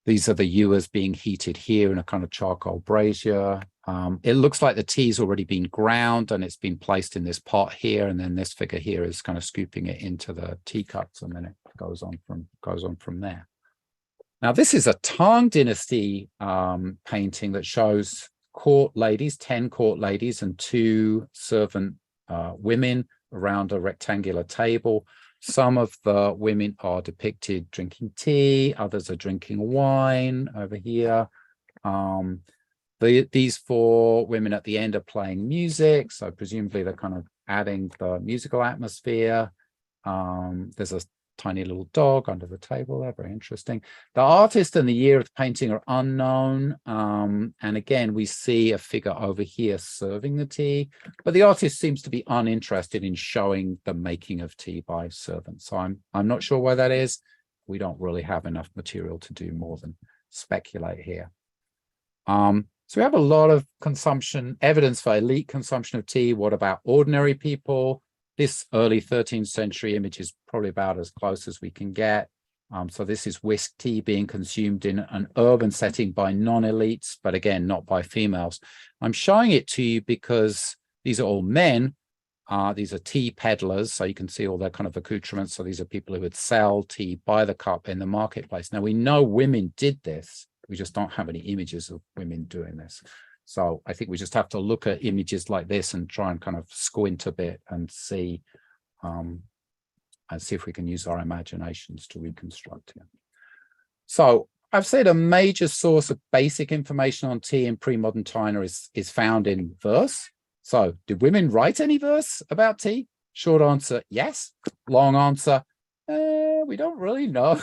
S1: These are the ewers being heated here in a kind of charcoal brazier. It looks like the tea's already been ground and it's been placed in this pot here, and then this figure here is kind of scooping it into the teacups, and then it goes on from there. Now, this is a Tang dynasty painting that shows court ladies, 10 court ladies and 2 servant women around a rectangular table. Some of the women are depicted drinking tea, others are drinking wine over here. These 4 women at the end are playing music, so presumably they're kind of adding the musical atmosphere. There's a tiny little dog under the table there, very interesting. The artist and the year of the painting are unknown. And again, we see a figure over here serving the tea, but the artist seems to be uninterested in showing the making of tea by servants. So I'm not sure why that is. We don't really have enough material to do more than speculate here. So we have a lot of consumption, evidence for elite consumption of tea. What about ordinary people? This early 13th century image is probably about as close as we can get. So this is whisk tea being consumed in an urban setting by non-elites, but again, not by females. I'm showing it to you because these are all men. These are tea peddlers, so you can see all their kind of accoutrements. So these are people who would sell tea by the cup in the marketplace. Now, we know women did this. We just don't have any images of women doing this. So I think we just have to look at images like this and try and kind of squint a bit and see if we can use our imaginations to reconstruct it. So I've said a major source of basic information on tea in pre-modern China is found in verse. So did women write any verse about tea? Short answer, yes. Long answer, we don't really know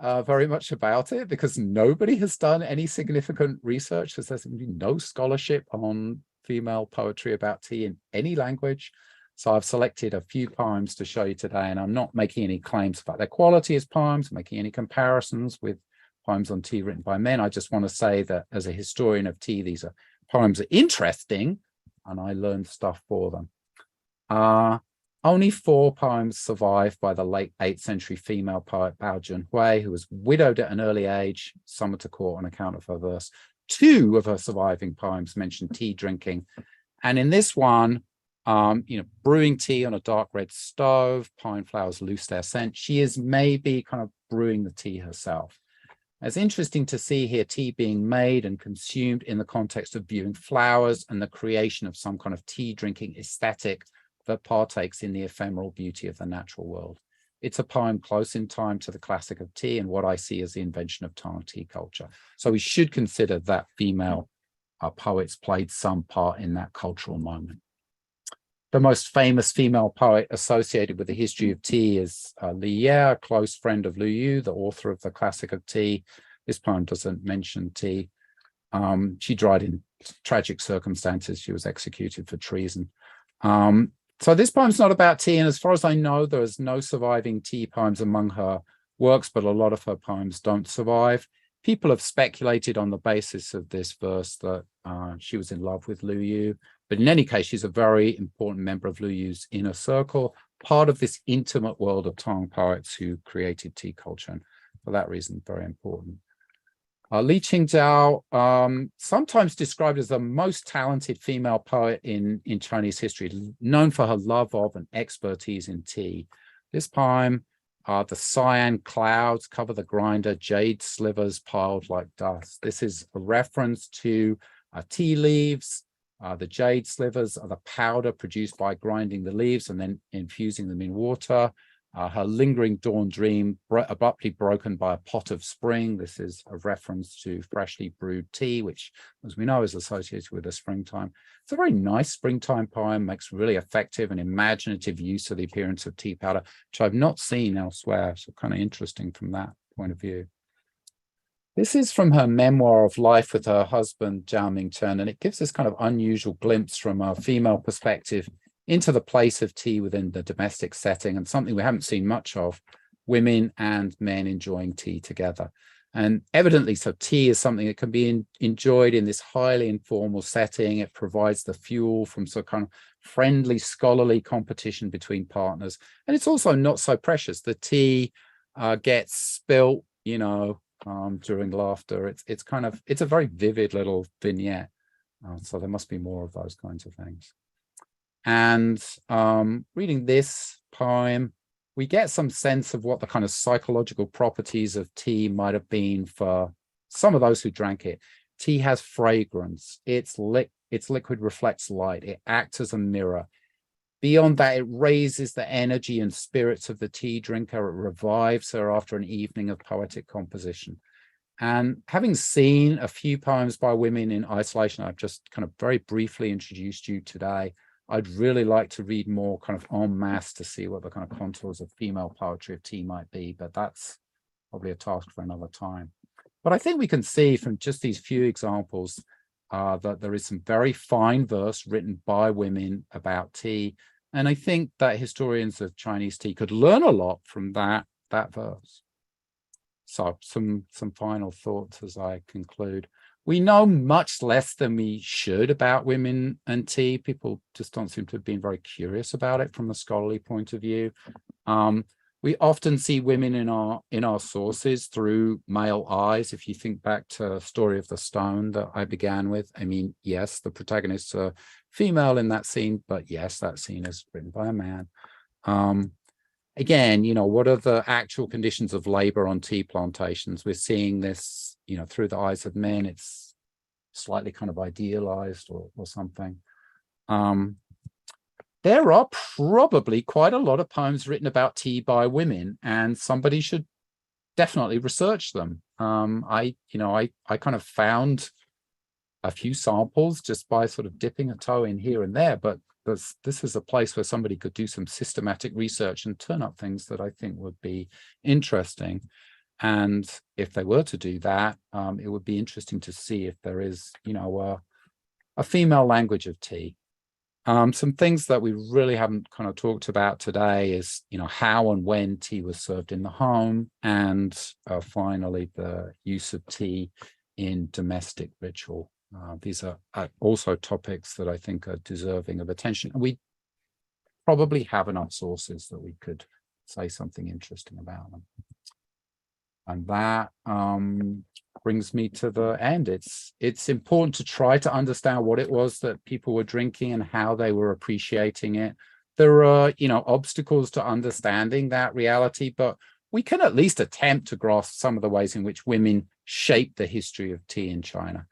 S1: very much about it, because nobody has done any significant research. There's no scholarship on female poetry about tea in any language. So I've selected a few poems to show you today, and I'm not making any claims about their quality as poems, making any comparisons with poems on tea written by men. I just want to say that as a historian of tea, these are poems are interesting, and I learned stuff for them. Only 4 poems survived by the late 8th century female poet Bao Junhui, who was widowed at an early age, summoned to court on account of her verse. 2 of her surviving poems mention tea drinking. And in this one, brewing tea on a dark red stove, pine flowers loose their scent. She is maybe kind of brewing the tea herself. It's interesting to see here tea being made and consumed in the context of viewing flowers and the creation of some kind of tea drinking aesthetic that partakes in the ephemeral beauty of the natural world. It's a poem close in time to the classic of tea and what I see as the invention of Tang tea culture. So we should consider that female poets played some part in that cultural moment. The most famous female poet associated with the history of tea is Li Ye, a close friend of Lu Yu, the author of the classic of tea. This poem doesn't mention tea. She died in tragic circumstances. She was executed for treason. So this poem's not about tea, and as far as I know, there's no surviving tea poems among her works, but a lot of her poems don't survive. People have speculated on the basis of this verse that she was in love with Lu Yu, but in any case, she's a very important member of Lu Yu's inner circle, part of this intimate world of Tang poets who created tea culture, and for that reason, very important. Li Qingdao, sometimes described as the most talented female poet in Chinese history, known for her love of and expertise in tea. This poem, the cyan clouds cover the grinder, jade slivers piled like dust. This is a reference to tea leaves. The jade slivers are the powder produced by grinding the leaves and then infusing them in water. Her lingering dawn dream abruptly broken by a pot of spring. This is a reference to freshly brewed tea, which, as we know, is associated with the springtime. It's a very nice springtime poem, makes really effective and imaginative use of the appearance of tea powder, which I've not seen elsewhere. So kind of interesting from that point of view. This is from her memoir of life with her husband, Zhao Mingchen, and it gives this kind of unusual glimpse from a female perspective into the place of tea within the domestic setting, and something we haven't seen much of, women and men enjoying tea together. And evidently, so tea is something that can be enjoyed in this highly informal setting. It provides the fuel from some kind of friendly, scholarly competition between partners. And it's also not so precious. The tea gets spilt, you know, during laughter. It's a very vivid little vignette. So there must be more of those kinds of things. And reading this poem, we get some sense of what the kind of psychological properties of tea might have been for some of those who drank it. Tea has fragrance. Its liquid reflects light. It acts as a mirror. Beyond that, it raises the energy and spirits of the tea drinker. It revives her after an evening of poetic composition. And having seen a few poems by women in isolation, I've just kind of very briefly introduced you today. I'd really like to read more kind of en masse to see what the kind of contours of female poetry of tea might be, but that's probably a task for another time. But I think we can see from just these few examples that there is some very fine verse written by women about tea. And I think that historians of Chinese tea could learn a lot from that verse. So some final thoughts as I conclude. We know much less than we should about women and tea. People just don't seem to have been very curious about it from a scholarly point of view. We often see women in our sources through male eyes. If you think back to Story of the Stone that I began with, I mean, yes, the protagonists are female in that scene, but yes, that scene is written by a man. Again, you know, what are the actual conditions of labor on tea plantations? We're seeing this, you know, through the eyes of men. It's slightly kind of idealized or something. There are probably quite a lot of poems written about tea by women, and somebody should definitely research them. I kind of found a few samples just by sort of dipping a toe in here and there, but this is a place where somebody could do some systematic research and turn up things that I think would be interesting. And if they were to do that, it would be interesting to see if there is, you know, a female language of tea. Some things that we really haven't kind of talked about today is, you know, how and when tea was served in the home, and finally, the use of tea in domestic ritual. These are also topics that I think are deserving of attention. And we probably have enough sources that we could say something interesting about them. And that brings me to the end. It's important to try to understand what it was that people were drinking and how they were appreciating it. There are, you know, obstacles to understanding that reality, but we can at least attempt to grasp some of the ways in which women shaped the history of tea in China.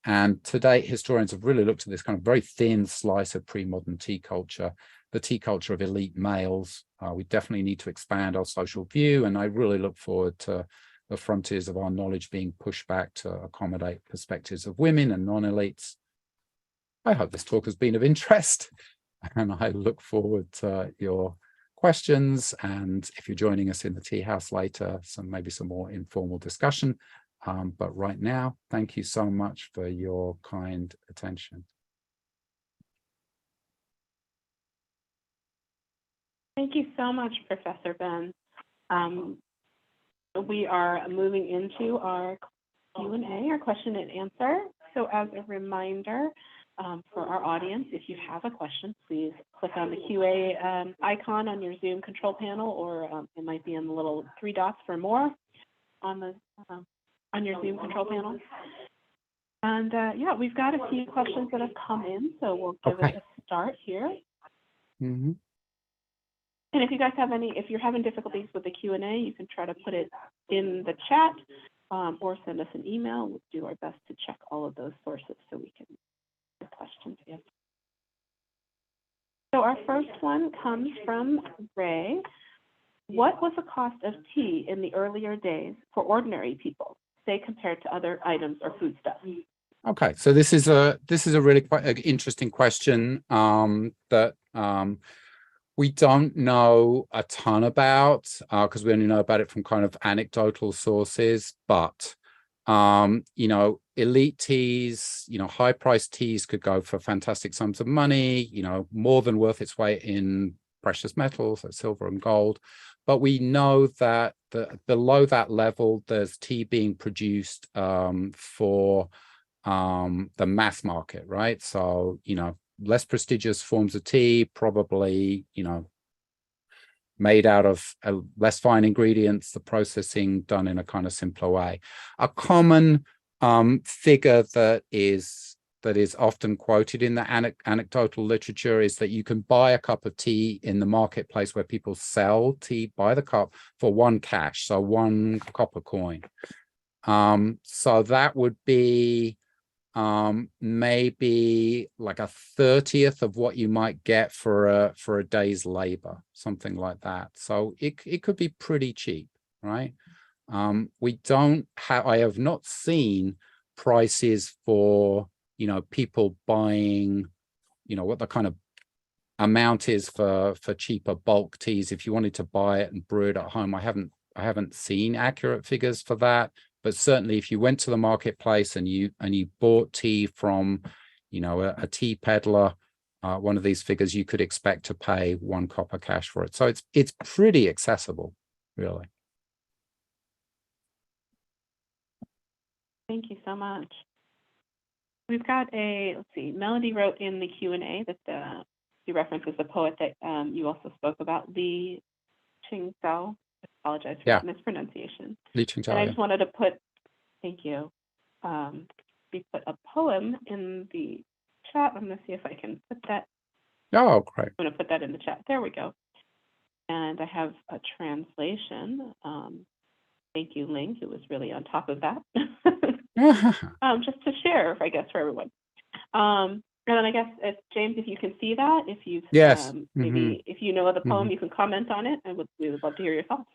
S1: And today, historians have really looked at this kind of very thin slice of pre-modern tea culture, the tea culture of elite males. We definitely need to expand our social view, and I really look forward to the frontiers of our knowledge being pushed back to accommodate perspectives of women and non-elites. I hope this talk has been of interest, and I look forward to your questions. And if you're joining us in the tea house later, maybe some more informal discussion. But right now, thank you so much for your kind attention.
S2: Thank you so much, Professor Ben. We are moving into our Q&A, our question and answer. So as a reminder for our audience, if you have a question, please click on the QA icon on your Zoom control panel, or it might be in the little 3 dots for more on the on your Zoom control panel. And yeah, we've got a few questions that have come in, so we'll give it a start here.
S1: Mm-hmm.
S2: And if you guys have any, if you're having difficulties with the Q&A, you can try to put it in the chat or send us an email. We'll do our best to check all of those sources so we can get questions answered. So our first one comes from Ray. What was the cost of tea in the earlier days for ordinary people, say compared to other items or foodstuffs?
S1: Okay, so this is a really quite interesting question that we don't know a ton about because we only know about it from kind of anecdotal sources. But you know, elite teas, you know, high-priced teas could go for fantastic sums of money. You know, more than worth its weight in precious metals, like silver and gold. But we know that below that level, there's tea being produced for the mass market, right? So, you know, less prestigious forms of tea, probably, you know, made out of less fine ingredients, the processing done in a kind of simpler way. A common figure that is often quoted in the anecdotal literature is that you can buy a cup of tea in the marketplace where people sell tea by the cup for 1 cash, so 1 copper coin. So that would be maybe like 1/30 of what you might get for a day's labor, something like that. So it could be pretty cheap, right? We don't have, I have not seen prices for, you know, people buying, you know, what the kind of amount is for cheaper bulk teas. If you wanted to buy it and brew it at home, I haven't seen accurate figures for that. But certainly if you went to the marketplace and you bought tea from, you know, a tea peddler, one of these figures, you could expect to pay 1 copper cash for it. So it's pretty accessible, really.
S2: Thank you so much. We've got let's see, Melody wrote in the Q&A that she references the poet that you also spoke about, Li Qingzhao. I apologize for the mispronunciation.
S1: Li Qingzhao,
S2: and I just wanted to put, thank you, we put a poem in the chat. I'm going to see if I can put that.
S1: Oh, great.
S2: I'm going to put that in the chat. There we go. And I have a translation. Thank you, Ling, who was really on top of that. Just to share, I guess, for everyone. And then I guess, James, if you can see that, if you maybe if you know the poem, you can comment on it. We would love to hear your thoughts.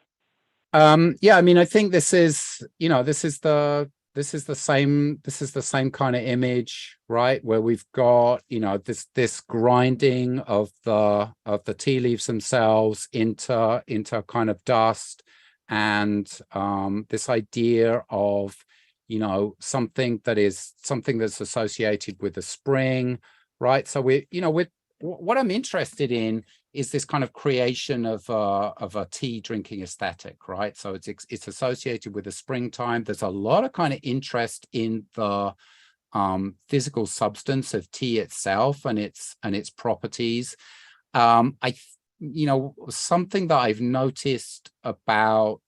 S1: Yeah, I mean, I think this is, you know, this is the same kind of image, right? Where we've got, you know, this grinding of the tea leaves themselves into kind of dust, and this idea of, you know, something that's associated with the spring, right? So what I'm interested in is this kind of creation of a tea drinking aesthetic, right? So it's associated with the springtime. There's a lot of kind of interest in the physical substance of tea itself and its properties. You know, something that I've noticed about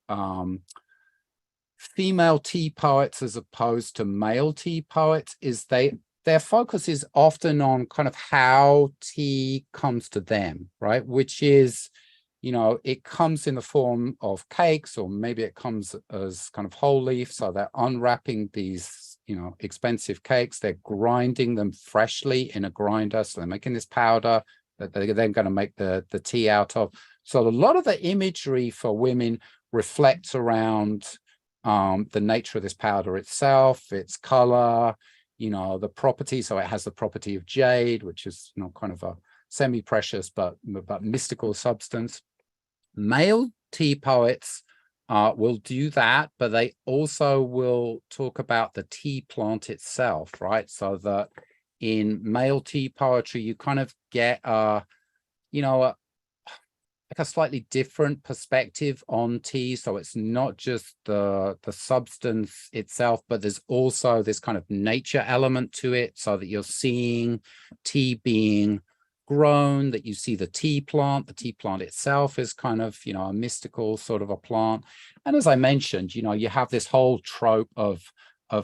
S1: female tea poets as opposed to male tea poets is their focus is often on kind of how tea comes to them, right? Which is, you know, it comes in the form of cakes, or maybe it comes as kind of whole leaf. So they're unwrapping these, you know, expensive cakes. They're grinding them freshly in a grinder. So they're making this powder that they're then going to make the tea out of. So a lot of the imagery for women reflects around the nature of this powder itself, its color, you know, the property. So it has the property of jade, which is, you know, kind of a semi-precious but mystical substance. Male tea poets will do that, but they also will talk about the tea plant itself, right? So that in male tea poetry, you kind of get like a slightly different perspective on tea. So it's not just the substance itself, but there's also this kind of nature element to it, so that you're seeing tea being grown, that you see the tea plant itself is kind of, a mystical sort of a plant. And as I mentioned, you have this whole trope of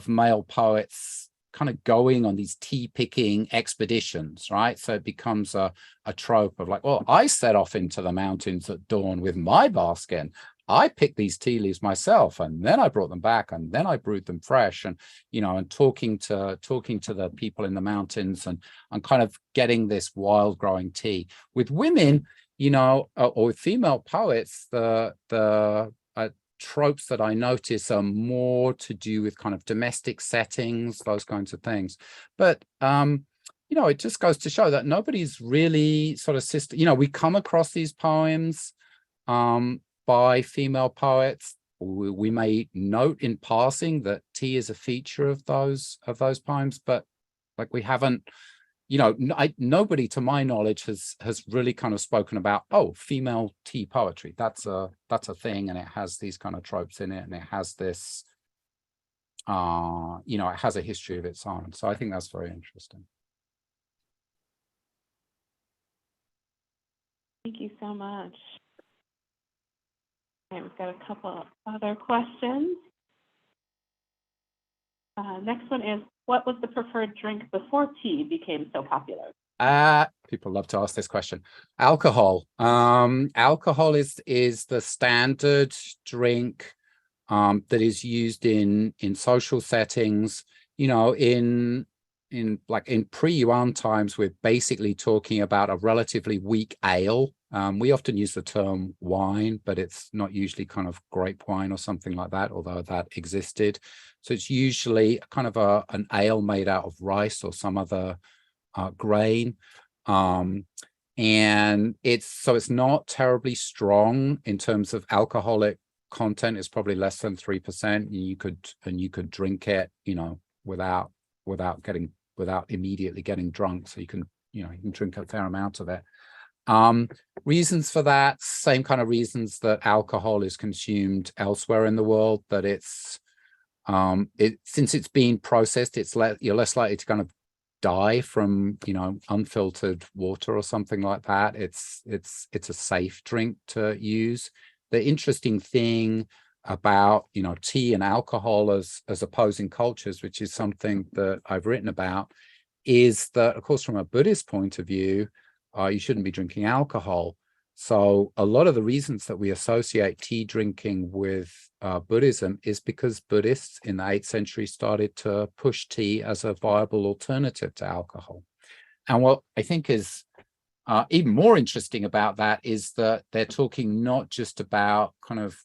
S1: male poets kind of going on these tea picking expeditions, right? So it becomes a trope of like, well, I set off into the mountains at dawn with my basket. I picked these tea leaves myself, and then I brought them back, and then I brewed them fresh. And and talking to the people in the mountains, and kind of getting this wild growing tea. With women, or with female poets, the tropes that I notice are more to do with kind of domestic settings, those kinds of things. But it just goes to show that nobody's really sort of we come across these poems by female poets. We may note in passing that tea is a feature of those poems, but like we haven't, nobody to my knowledge has really kind of spoken about, oh, female tea poetry. That's a thing, and it has these kind of tropes in it, and it has this it has a history of its own. So I think that's very interesting.
S2: Thank you so much. Okay, we've got a couple other questions. Next one is, what was the preferred drink before tea became so popular?
S1: People love to ask this question. Alcohol. Alcohol is the standard drink that is used in social settings. In pre-Yuan times, we're basically talking about a relatively weak ale. We often use the term wine, but it's not usually kind of grape wine or something like that, although that existed. So it's usually kind of an ale made out of rice or some other grain. And it's not terribly strong in terms of alcoholic content. It's probably less than 3%. You could drink it, without immediately getting drunk. So you can drink a fair amount of it. Reasons for that, same kind of reasons that alcohol is consumed elsewhere in the world, that it's since it's being processed, you're less likely to kind of die from unfiltered water or something like that. It's a safe drink to use. The interesting thing about tea and alcohol as opposing cultures, which is something that I've written about, is that, of course, from a Buddhist point of view, you shouldn't be drinking alcohol. So a lot of the reasons that we associate tea drinking with Buddhism is because Buddhists in the 8th century started to push tea as a viable alternative to alcohol. And what I think is even more interesting about that is that they're talking not just about kind of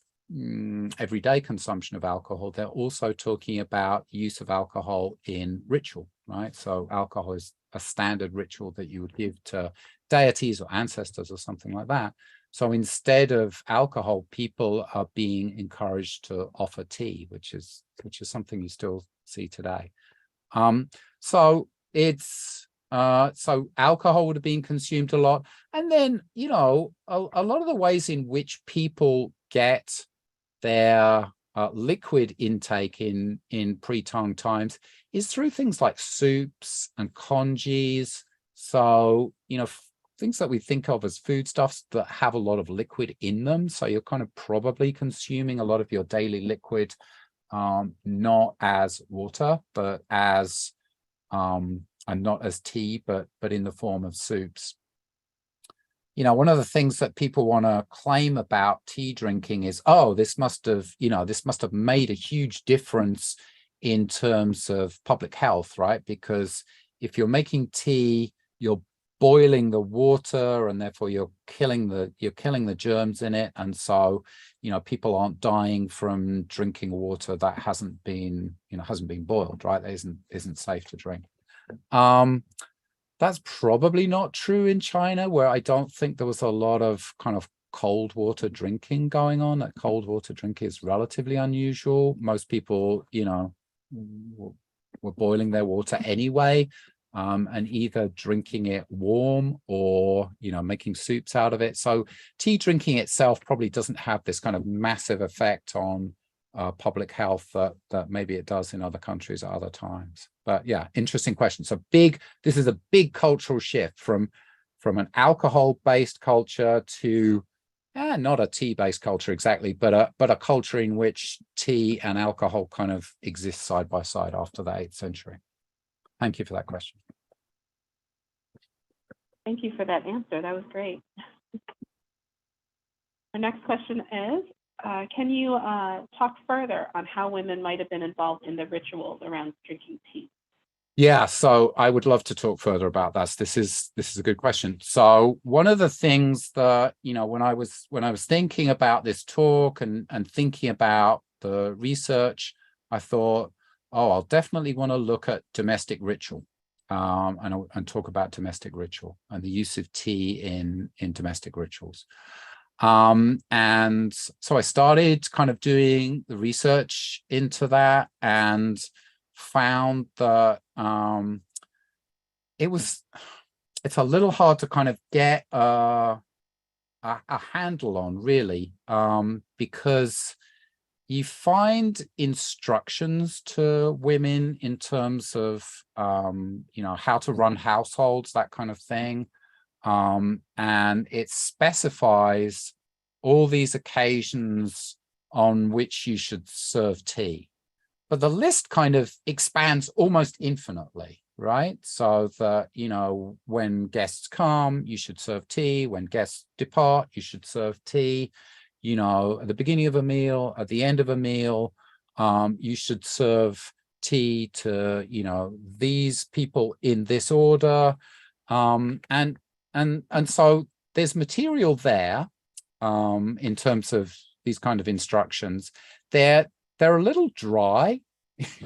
S1: everyday consumption of alcohol, they're also talking about use of alcohol in ritual, right? So alcohol is a standard ritual that you would give to deities or ancestors or something like that. So instead of alcohol, people are being encouraged to offer tea, which is something you still see today. So alcohol would have been consumed a lot. And then, a lot of the ways in which people get their liquid intake in pre-Tang times is through things like soups and congees. So, things that we think of as foodstuffs that have a lot of liquid in them. So you're kind of probably consuming a lot of your daily liquid, not as water, but as and not as tea, but in the form of soups. One of the things that people want to claim about tea drinking is, oh, this must have made a huge difference in terms of public health, right? Because if you're making tea, you're boiling the water, and therefore you're killing the germs in it, and so people aren't dying from drinking water that hasn't been boiled, right? That isn't safe to drink. That's probably not true in China, where I don't think there was a lot of kind of cold water drinking going on. That cold water drinking is relatively unusual. Most people, you know, were boiling their water anyway, and either drinking it warm or, you know, making soups out of it. So tea drinking itself probably doesn't have this kind of massive effect on public health that maybe it does in other countries at other times. But yeah, interesting question. So this is a big cultural shift from an alcohol-based culture to not a tea-based culture exactly, but a culture in which tea and alcohol kind of exist side by side after the 8th century. Thank you for that question.
S2: Thank you for that answer. That was great. Our next question is, can you talk further on how women might have been involved in the rituals around drinking tea?
S1: Yeah, so I would love to talk further about that. This is a good question. So one of the things that, you know, when I was thinking about this talk and thinking about the research, I thought, oh, I'll definitely want to look at domestic ritual, and talk about domestic ritual and the use of tea in domestic rituals. And so I started kind of doing the research into that and found that it's a little hard to kind of get a handle on, really, because you find instructions to women in terms of you know, how to run households, that kind of thing, and it specifies all these occasions on which you should serve tea. But the list kind of expands almost infinitely, right? So that, you know, when guests come, you should serve tea. When guests depart, you should serve tea. You know, at the beginning of a meal, at the end of a meal, you should serve tea to, you know, these people in this order. And so there's material there, in terms of these kind of instructions. They're a little dry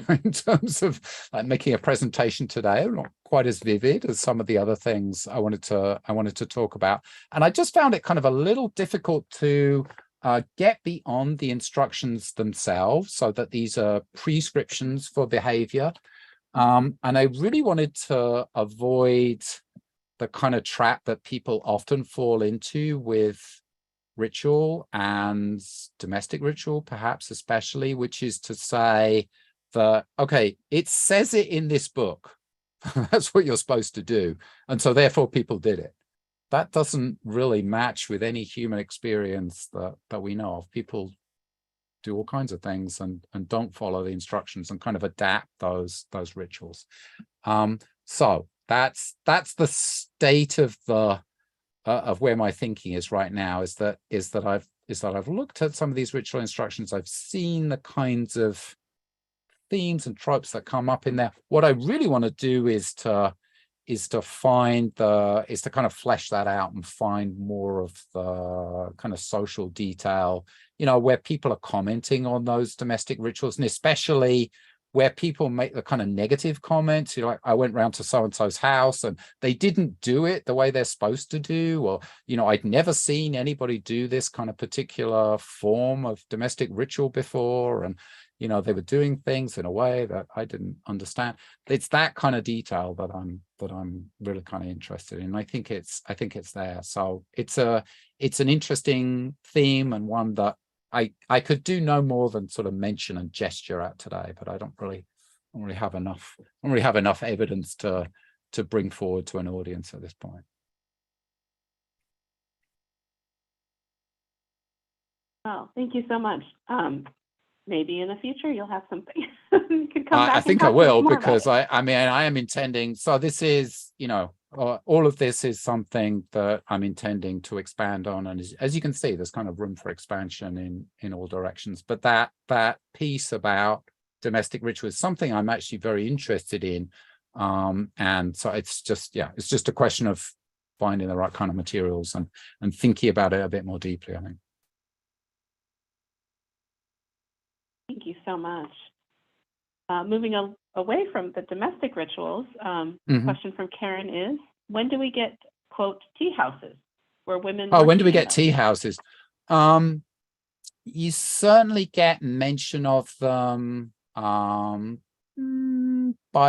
S1: in terms of like making a presentation today. Not quite as vivid as some of the other things I wanted to talk about. And I just found it kind of a little difficult to get beyond the instructions themselves, so that these are prescriptions for behavior. And I really wanted to avoid the kind of trap that people often fall into with ritual and domestic ritual, perhaps especially, which is to say that, okay, it says it in this book, that's what you're supposed to do, and so therefore people did it. That doesn't really match with any human experience that we know of. People do all kinds of things and don't follow the instructions and kind of adapt those rituals. So that's the state of the of where my thinking is right now, is that I've looked at some of these ritual instructions. I've seen the kinds of themes and tropes that come up in there. What I really want to do is to kind of flesh that out and find more of the kind of social detail, you know, where people are commenting on those domestic rituals, and especially where people make the kind of negative comments, you know, like, I went round to so-and-so's house and they didn't do it the way they're supposed to do, or, you know, I'd never seen anybody do this kind of particular form of domestic ritual before, and, you know, they were doing things in a way that I didn't understand. It's that kind of detail that I'm really kind of interested in. I think it's there. So it's an interesting theme, and one that I could do no more than sort of mention and gesture at today, but I don't really have enough evidence to bring forward to an audience at this point.
S2: Oh, thank you so much. Maybe in the future you'll have something. You could come back.
S1: I think I will, because I mean, I am intending. So this is, you know, all of this is something that I'm intending to expand on, and as you can see, there's kind of room for expansion in all directions. But that piece about domestic ritual is something I'm actually very interested in, and so it's just a question of finding the right kind of materials and thinking about it a bit more deeply, I think.
S2: Thank you so much. Moving away from the domestic rituals, question from Karen is, when do we get, quote, tea houses? where women
S1: Oh,
S2: were
S1: when do we get
S2: females?
S1: tea houses? You certainly get mention of them by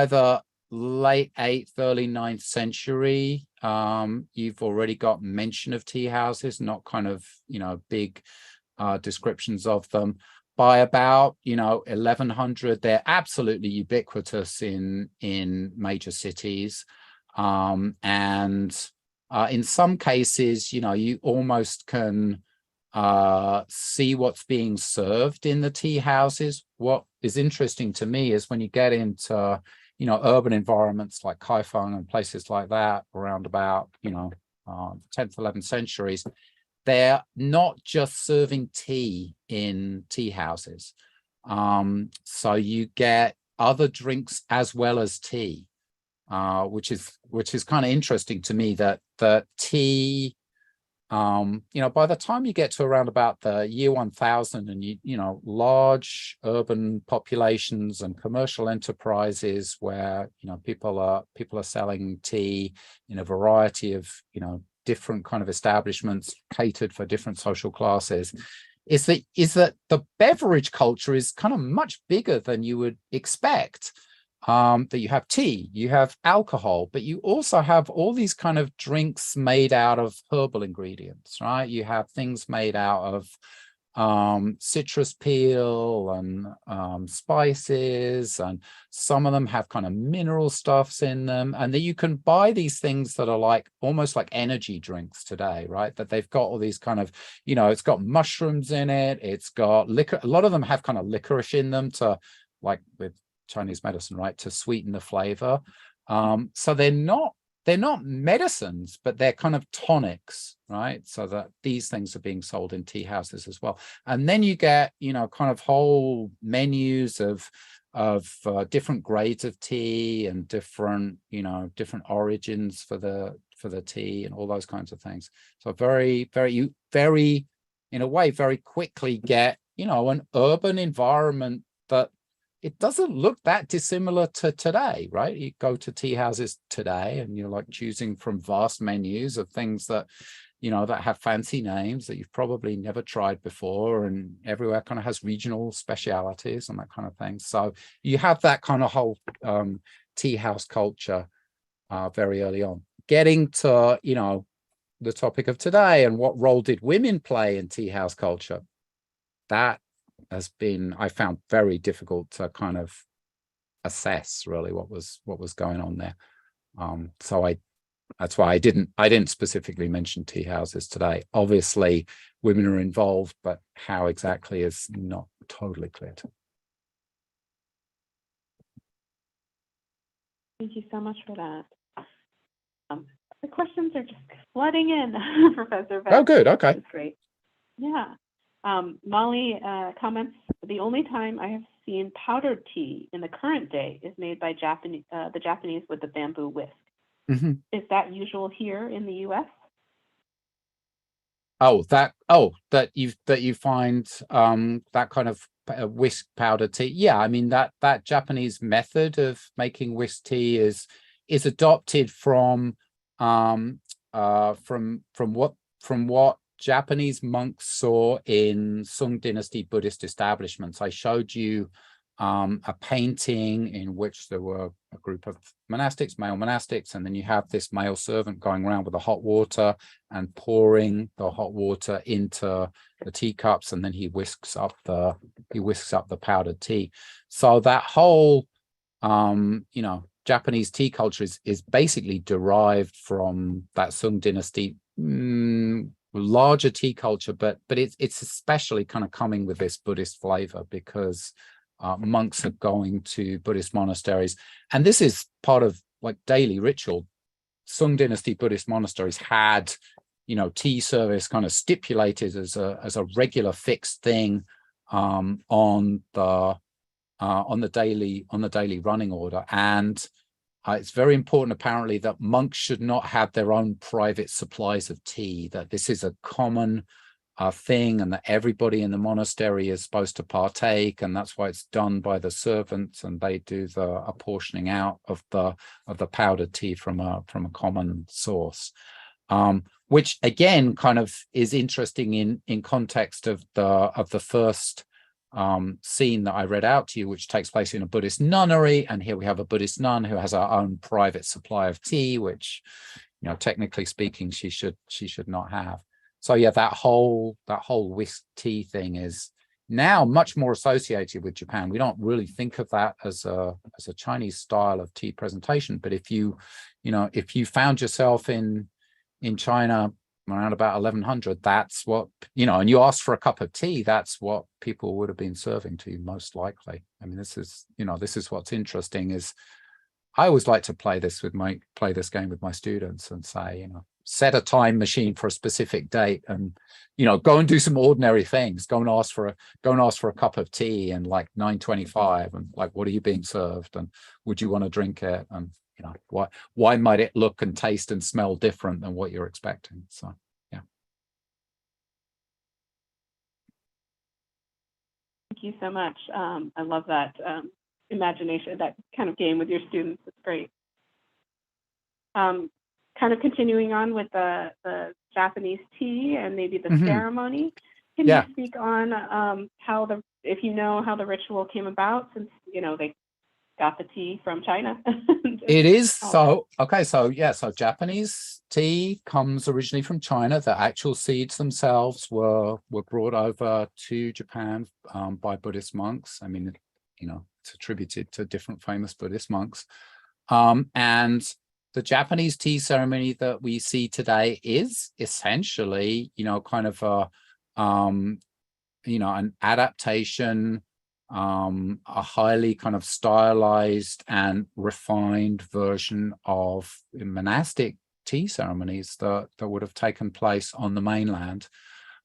S1: the late 8th, early 9th century. You've already got mention of tea houses, not kind of, big descriptions of them. By about 1100, they're absolutely ubiquitous in major cities, and in some cases, you almost can see what's being served in the tea houses. What is interesting to me is when you get into urban environments like Kaifeng and places like that around about 10th, 11th centuries, they're not just serving tea in tea houses. So you get other drinks as well as tea, which is kind of interesting to me, that the tea, by the time you get to around about the year 1000, and large urban populations and commercial enterprises where people are selling tea in a variety of different kind of establishments catered for different social classes, is that the beverage culture is kind of much bigger than you would expect. That you have tea, you have alcohol, but you also have all these kind of drinks made out of herbal ingredients, right? You have things made out of citrus peel and spices, and some of them have kind of mineral stuffs in them. And then you can buy these things that are like almost like energy drinks today, right? That they've got all these kind of, it's got mushrooms in it, it's got liquor. A lot of them have kind of licorice in them, to like with Chinese medicine, right, to sweeten the flavor. So they're not medicines, but they're kind of tonics, right? So that these things are being sold in tea houses as well. And then you get kind of whole menus of different grades of tea and different origins for the tea and all those kinds of things. So very in a way very quickly get an urban environment that it doesn't look that dissimilar to today, right? You go to tea houses today and you're like choosing from vast menus of things that, that have fancy names that you've probably never tried before, and everywhere kind of has regional specialities and that kind of thing. So you have that kind of whole tea house culture very early on. Getting to, the topic of today, and what role did women play in tea house culture? That has been, I found, very difficult to kind of assess really what was going on there. So that's why I didn't specifically mention tea houses today. Obviously women are involved, but how exactly is not totally clear to me.
S2: Thank you so much for that. The questions are just flooding in, Professor Benn.
S1: Oh, good. Okay.
S2: That's great. Yeah. Molly comments, the only time I have seen powdered tea in the current day is made by the Japanese with the bamboo whisk. Mm-hmm. Is that usual here in the U.S.?
S1: That you find that kind of whisk powdered tea. Yeah, I mean that Japanese method of making whisk tea is adopted from what Japanese monks saw in Sung Dynasty Buddhist establishments. I showed you a painting in which there were a group of monastics, male monastics, and then you have this male servant going around with the hot water and pouring the hot water into the teacups, and then he whisks up the powdered tea. So that whole Japanese tea culture is basically derived from that Sung Dynasty larger tea culture, but it's especially kind of coming with this Buddhist flavor because monks are going to Buddhist monasteries, and this is part of like daily ritual. Sung Dynasty Buddhist monasteries had tea service kind of stipulated as a regular fixed thing on the daily running order. And it's very important, apparently, that monks should not have their own private supplies of tea, that this is a common thing, and that everybody in the monastery is supposed to partake, and that's why it's done by the servants, and they do the apportioning out of the powdered tea from a common source. which again kind of is interesting in context of the first scene that I read out to you, which takes place in a Buddhist nunnery. And here we have a Buddhist nun who has her own private supply of tea, which, you know, technically speaking, she should not have. So yeah, that whole whisk tea thing is now much more associated with Japan. We don't really think of that as a Chinese style of tea presentation. But if you found yourself in China around about 1100, that's what, you know, and you asked for a cup of tea, that's what people would have been serving to you most likely. I mean, this is what's interesting is I always like to play this game with my students and say, you know, set a time machine for a specific date and, you know, go and do some ordinary things. Go and ask for a cup of tea and like 9:25 and like, what are you being served? And would you want to drink it? And, you know, why might it look and taste and smell different than what you're expecting? So, yeah.
S2: Thank you so much. I love that imagination, that kind of game with your students. It's great. Kind of continuing on with the Japanese tea and maybe the ceremony. Can you speak on if you know how the ritual came about, since, you know, they got the tea from China?
S1: It is so Japanese tea comes originally from China. The actual seeds themselves were brought over to Japan by Buddhist monks. I mean, you know, it's attributed to different famous Buddhist monks. And the Japanese tea ceremony that we see today is essentially, you know, kind of an adaptation, a highly kind of stylized and refined version of monastic tea ceremonies that would have taken place on the mainland.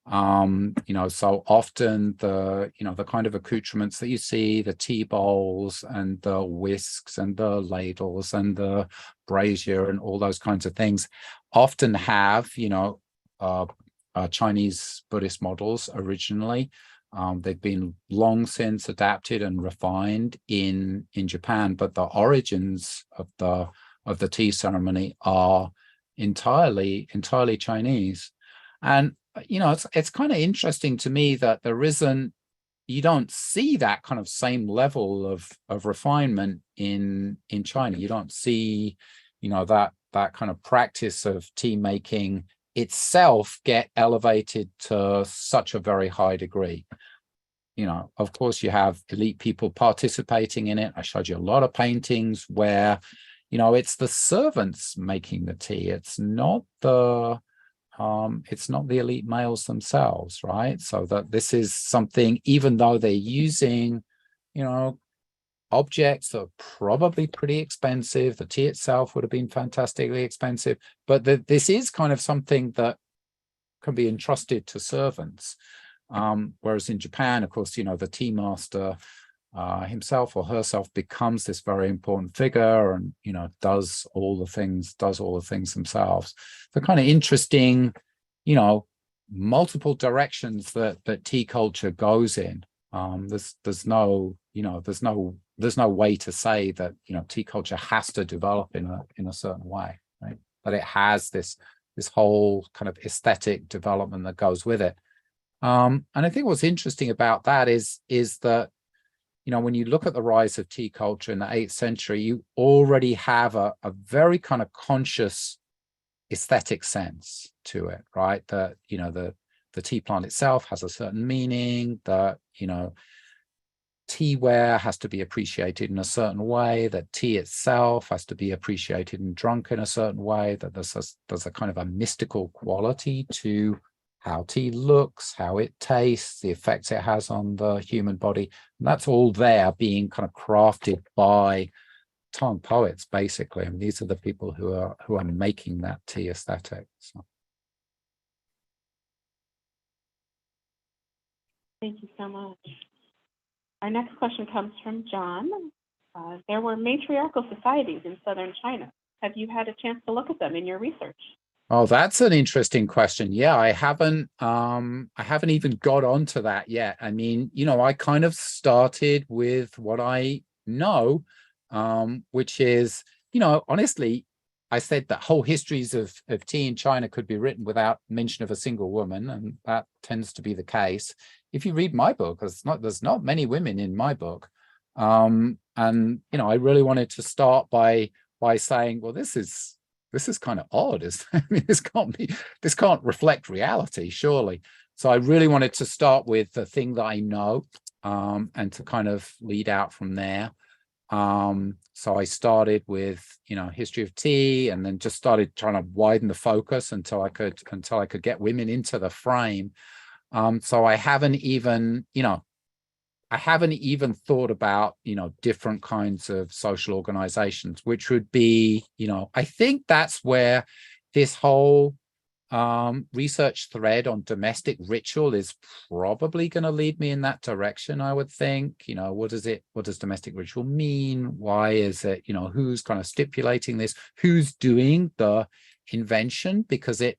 S1: You know, so often the kind of accoutrements that you see, the tea bowls and the whisks and the ladles and the brazier and all those kinds of things often have, you know, Chinese Buddhist models originally. They've been long since adapted and refined in Japan, but the origins of the tea ceremony are entirely Chinese. And you know, it's kind of interesting to me that you don't see that kind of same level of refinement in China. You don't see, you know, that kind of practice of tea making itself get elevated to such a very high degree. You know, of course, you have elite people participating in it. I showed you a lot of paintings where, you know, it's the servants making the tea. It's not the elite males themselves, right? So that this is something, even though they're using, you know, objects that are probably pretty expensive, the tea itself would have been fantastically expensive, but this is kind of something that can be entrusted to servants. Whereas in Japan, of course, you know, the tea master himself or herself becomes this very important figure and, you know, does all the things themselves. The kind of interesting, you know, multiple directions that tea culture goes in. There's no way to say that, you know, tea culture has to develop in a certain way, right? But it has this whole kind of aesthetic development that goes with it. And I think what's interesting about that is that, you know, when you look at the rise of tea culture in the 8th century, you already have a very kind of conscious aesthetic sense to it, right? That, you know, the tea plant itself has a certain meaning, that, you know, teaware has to be appreciated in a certain way, that tea itself has to be appreciated and drunk in a certain way, that there's a kind of a mystical quality to how tea looks, how it tastes, the effects it has on the human body. And that's all there being kind of crafted by Tang poets, basically. I mean, these are the people who are making that tea aesthetic. So.
S2: Thank you so much. Our next question comes from John. There were matriarchal societies in southern China. Have you had a chance to look at them in your research?
S1: Oh, that's an interesting question. Yeah, I haven't even got onto that yet. I mean, you know, I kind of started with what I know, which is, you know, honestly, I said that whole histories of tea in China could be written without mention of a single woman, and that tends to be the case. If you read my book, there's not many women in my book. And you know, I really wanted to start by saying, well, this is kind of odd. I mean, this can't reflect reality, surely. So I really wanted to start with the thing that I know, and to kind of lead out from there. So I started with, you know, history of tea, and then just started trying to widen the focus until I could get women into the frame. So I haven't even thought about, you know, different kinds of social organizations, which would be, you know, I think that's where this whole research thread on domestic ritual is probably going to lead me in that direction, I would think. You know, what does domestic ritual mean? Why is it, you know, who's kind of stipulating this? Who's doing the invention? Because it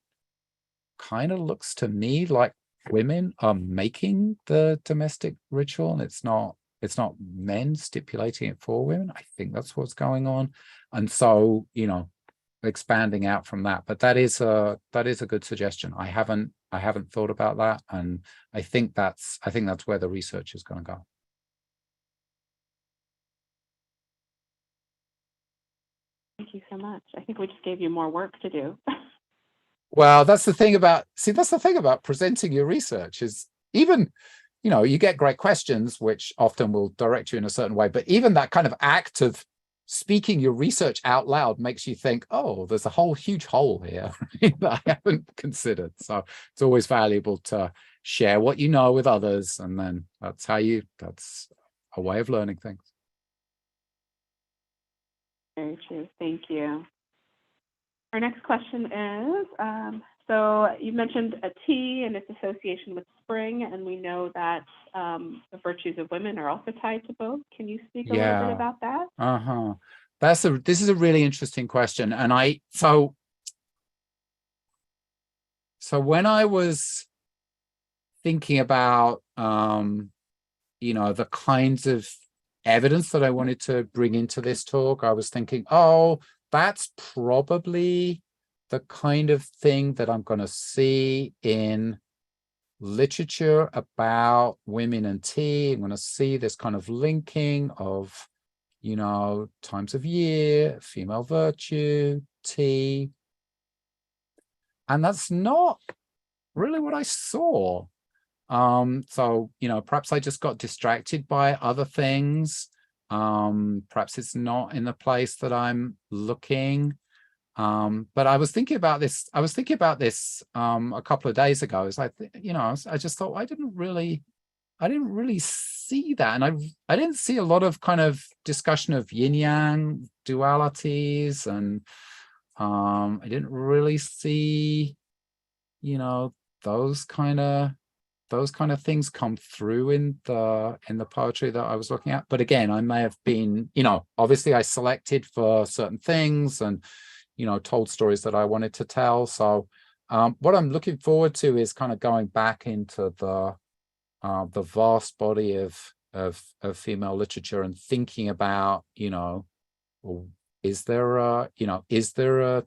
S1: kind of looks to me like women are making the domestic ritual, and it's not men stipulating it for women. I think that's what's going on. And so, you know, expanding out from that, but that is a good suggestion. I haven't thought about that, and I think that's where the research is going to go.
S2: Thank you so much. I think we just gave you more work to do.
S1: Well, that's the thing about presenting your research is, even, you know, you get great questions which often will direct you in a certain way, but even that kind of act of speaking your research out loud makes you think, oh, there's a whole huge hole here that I haven't considered. So it's always valuable to share what you know with others, and then that's a way of learning things.
S2: Very true. Thank you. Our next question is, so you mentioned a tea and its association with spring, and we know that the virtues of women are also tied to both. Can you speak a little bit about that?
S1: This is a really interesting question. And so when I was thinking about, you know, the kinds of evidence that I wanted to bring into this talk, I was thinking, oh, that's probably the kind of thing that I'm going to see in literature about women and tea. I'm going to see this kind of linking of, you know, times of year, female virtue, tea. And that's not really what I saw. So, you know, perhaps I just got distracted by other things. Perhaps it's not in the place that I'm looking. But I was thinking about this. A couple of days ago. It's like, you know, I just thought I didn't really see that, and I didn't see a lot of kind of discussion of yin yang dualities, and I didn't really see, you know, those kind of things come through in the poetry that I was looking at. But again, I may have been, you know, obviously I selected for certain things, and, you know, told stories that I wanted to tell. So what I'm looking forward to is kind of going back into the vast body of female literature and thinking about, you know, well, is there a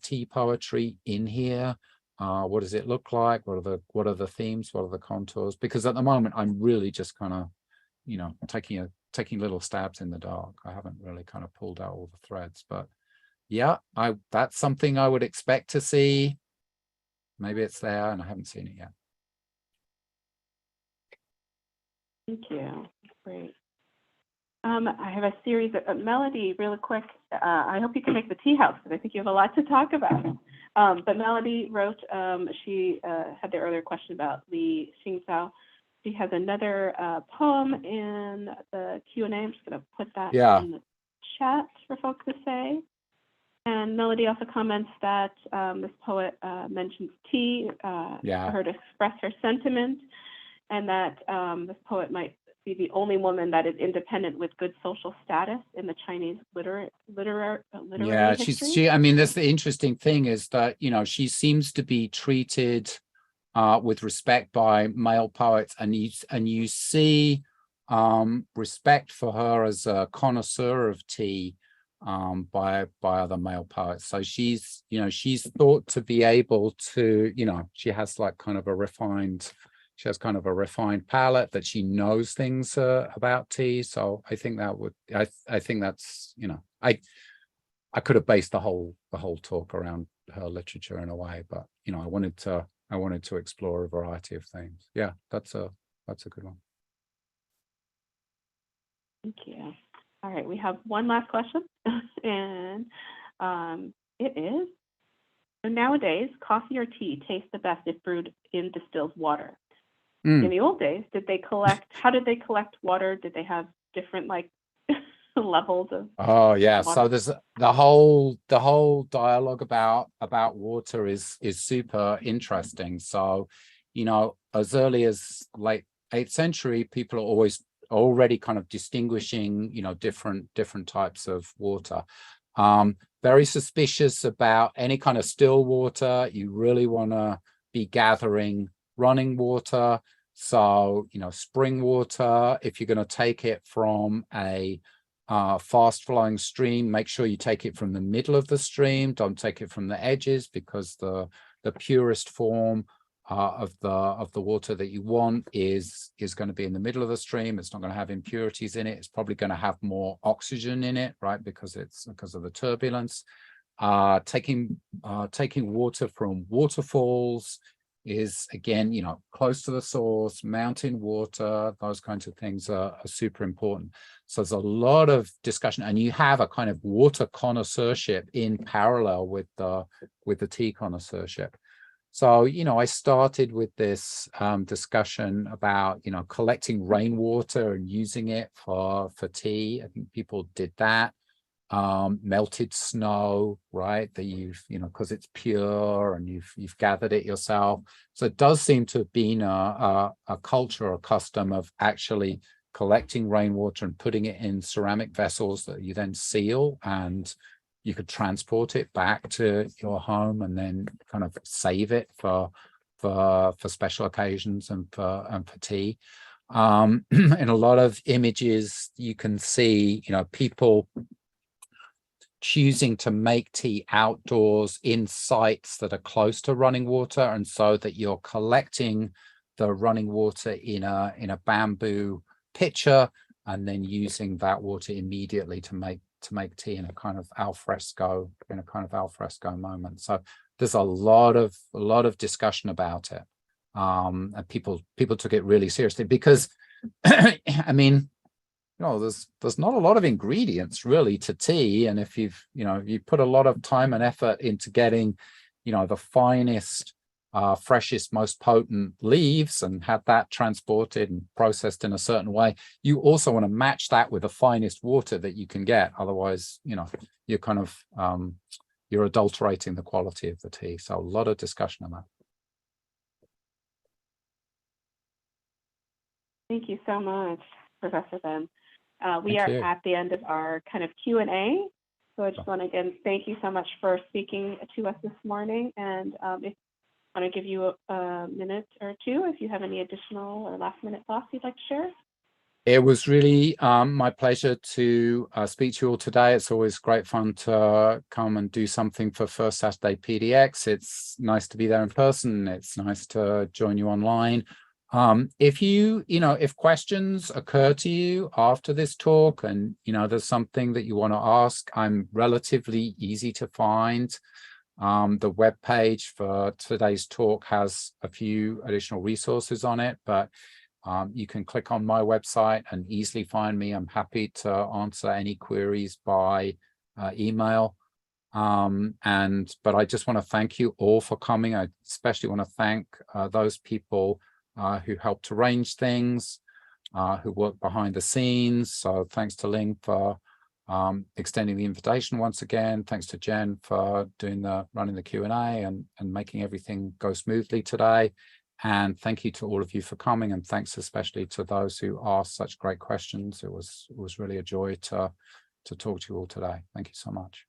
S1: tea poetry in here? What does it look like? What are the themes? What are the contours? Because at the moment I'm really just kind of, you know, taking little stabs in the dark. I haven't really kind of pulled out all the threads, but yeah, that's something I would expect to see. Maybe it's there and I haven't seen it yet.
S2: Thank you. Great. I have a series of Melody, really quick. I hope you can make the tea house, because I think you have a lot to talk about. But Melody wrote, she had the earlier question about Li Xingzhao. She has another poem in the Q&A. I'm just going to put that in the chat for folks to say. And Melody also comments that this poet mentions tea for her to express her sentiment, and that this poet might be the only woman that is independent with good social status in the Chinese literary history.
S1: I mean, that's the interesting thing, is that, you know, she seems to be treated with respect by male poets, and you see respect for her as a connoisseur of tea. by other male poets. So she's, she's thought to be able to, she has like kind of a refined, she has kind of a refined palette, that she knows things about tea. So I think that would, I think that's, I could have based the whole talk around her literature in a way, but I wanted to explore a variety of things. Yeah, that's a good one.
S2: Thank you. All right, we have one last question, and it is: so nowadays, coffee or tea tastes the best if brewed in distilled water. In the old days, how did they collect water? Did they have different levels of?
S1: Oh yeah,
S2: water?
S1: so there's the whole dialogue about water is super interesting. So, as early as late 8th century, people are already kind of distinguishing, different types of water. Very suspicious about any kind of still water. You really want to be gathering running water. So, spring water, if you're going to take it from a fast flowing stream, make sure you take it from the middle of the stream. Don't take it from the edges, because the purest form of the water that you want is going to be in the middle of the stream. It's not going to have impurities in it. It's probably going to have more oxygen in it, right? Because of the turbulence. Taking water from waterfalls is, again, close to the source. Mountain water, those kinds of things are super important. So there's a lot of discussion, and you have a kind of water connoisseurship in parallel with the tea connoisseurship. So, I started with this discussion about, collecting rainwater and using it for tea. I think people did that. Melted snow, right, that you've, because it's pure and you've gathered it yourself. So it does seem to have been a culture or custom of actually collecting rainwater and putting it in ceramic vessels that you then seal, and you could transport it back to your home and then kind of save it for special occasions and for tea. In a lot of images, you can see, people choosing to make tea outdoors in sites that are close to running water, and so that you're collecting the running water in a bamboo pitcher, and then using that water immediately to make tea in a kind of al fresco moment. So there's a lot of discussion about it, and people took it really seriously, because I mean, there's not a lot of ingredients really to tea, and if you put a lot of time and effort into getting the finest, freshest, most potent leaves, and have that transported and processed in a certain way, you also want to match that with the finest water that you can get. Otherwise, you're kind of you're adulterating the quality of the tea. So a lot of discussion on that.
S2: Thank you so much, Professor Benn. We are at the end of our kind of Q&A. So I just want to, again, thank you so much for speaking to us this morning. And if I want to give you a minute or two, if you have any additional or last minute thoughts you'd like to share.
S1: It was really my pleasure to speak to you all today. It's always great fun to come and do something for First Saturday PDX. It's nice to be there in person. It's nice to join you online. If questions occur to you after this talk, and there's something that you want to ask, I'm relatively easy to find. The web page for today's talk has a few additional resources on it, but you can click on my website and easily find me. I'm happy to answer any queries by email. But I just want to thank you all for coming. I especially want to thank those people who helped arrange things, who worked behind the scenes. So thanks to Ling for extending the invitation once again. Thanks to Jen for running the Q&A and making everything go smoothly today. And thank you to all of you for coming, and thanks especially to those who asked such great questions. It was really a joy to talk to you all today. Thank you so much.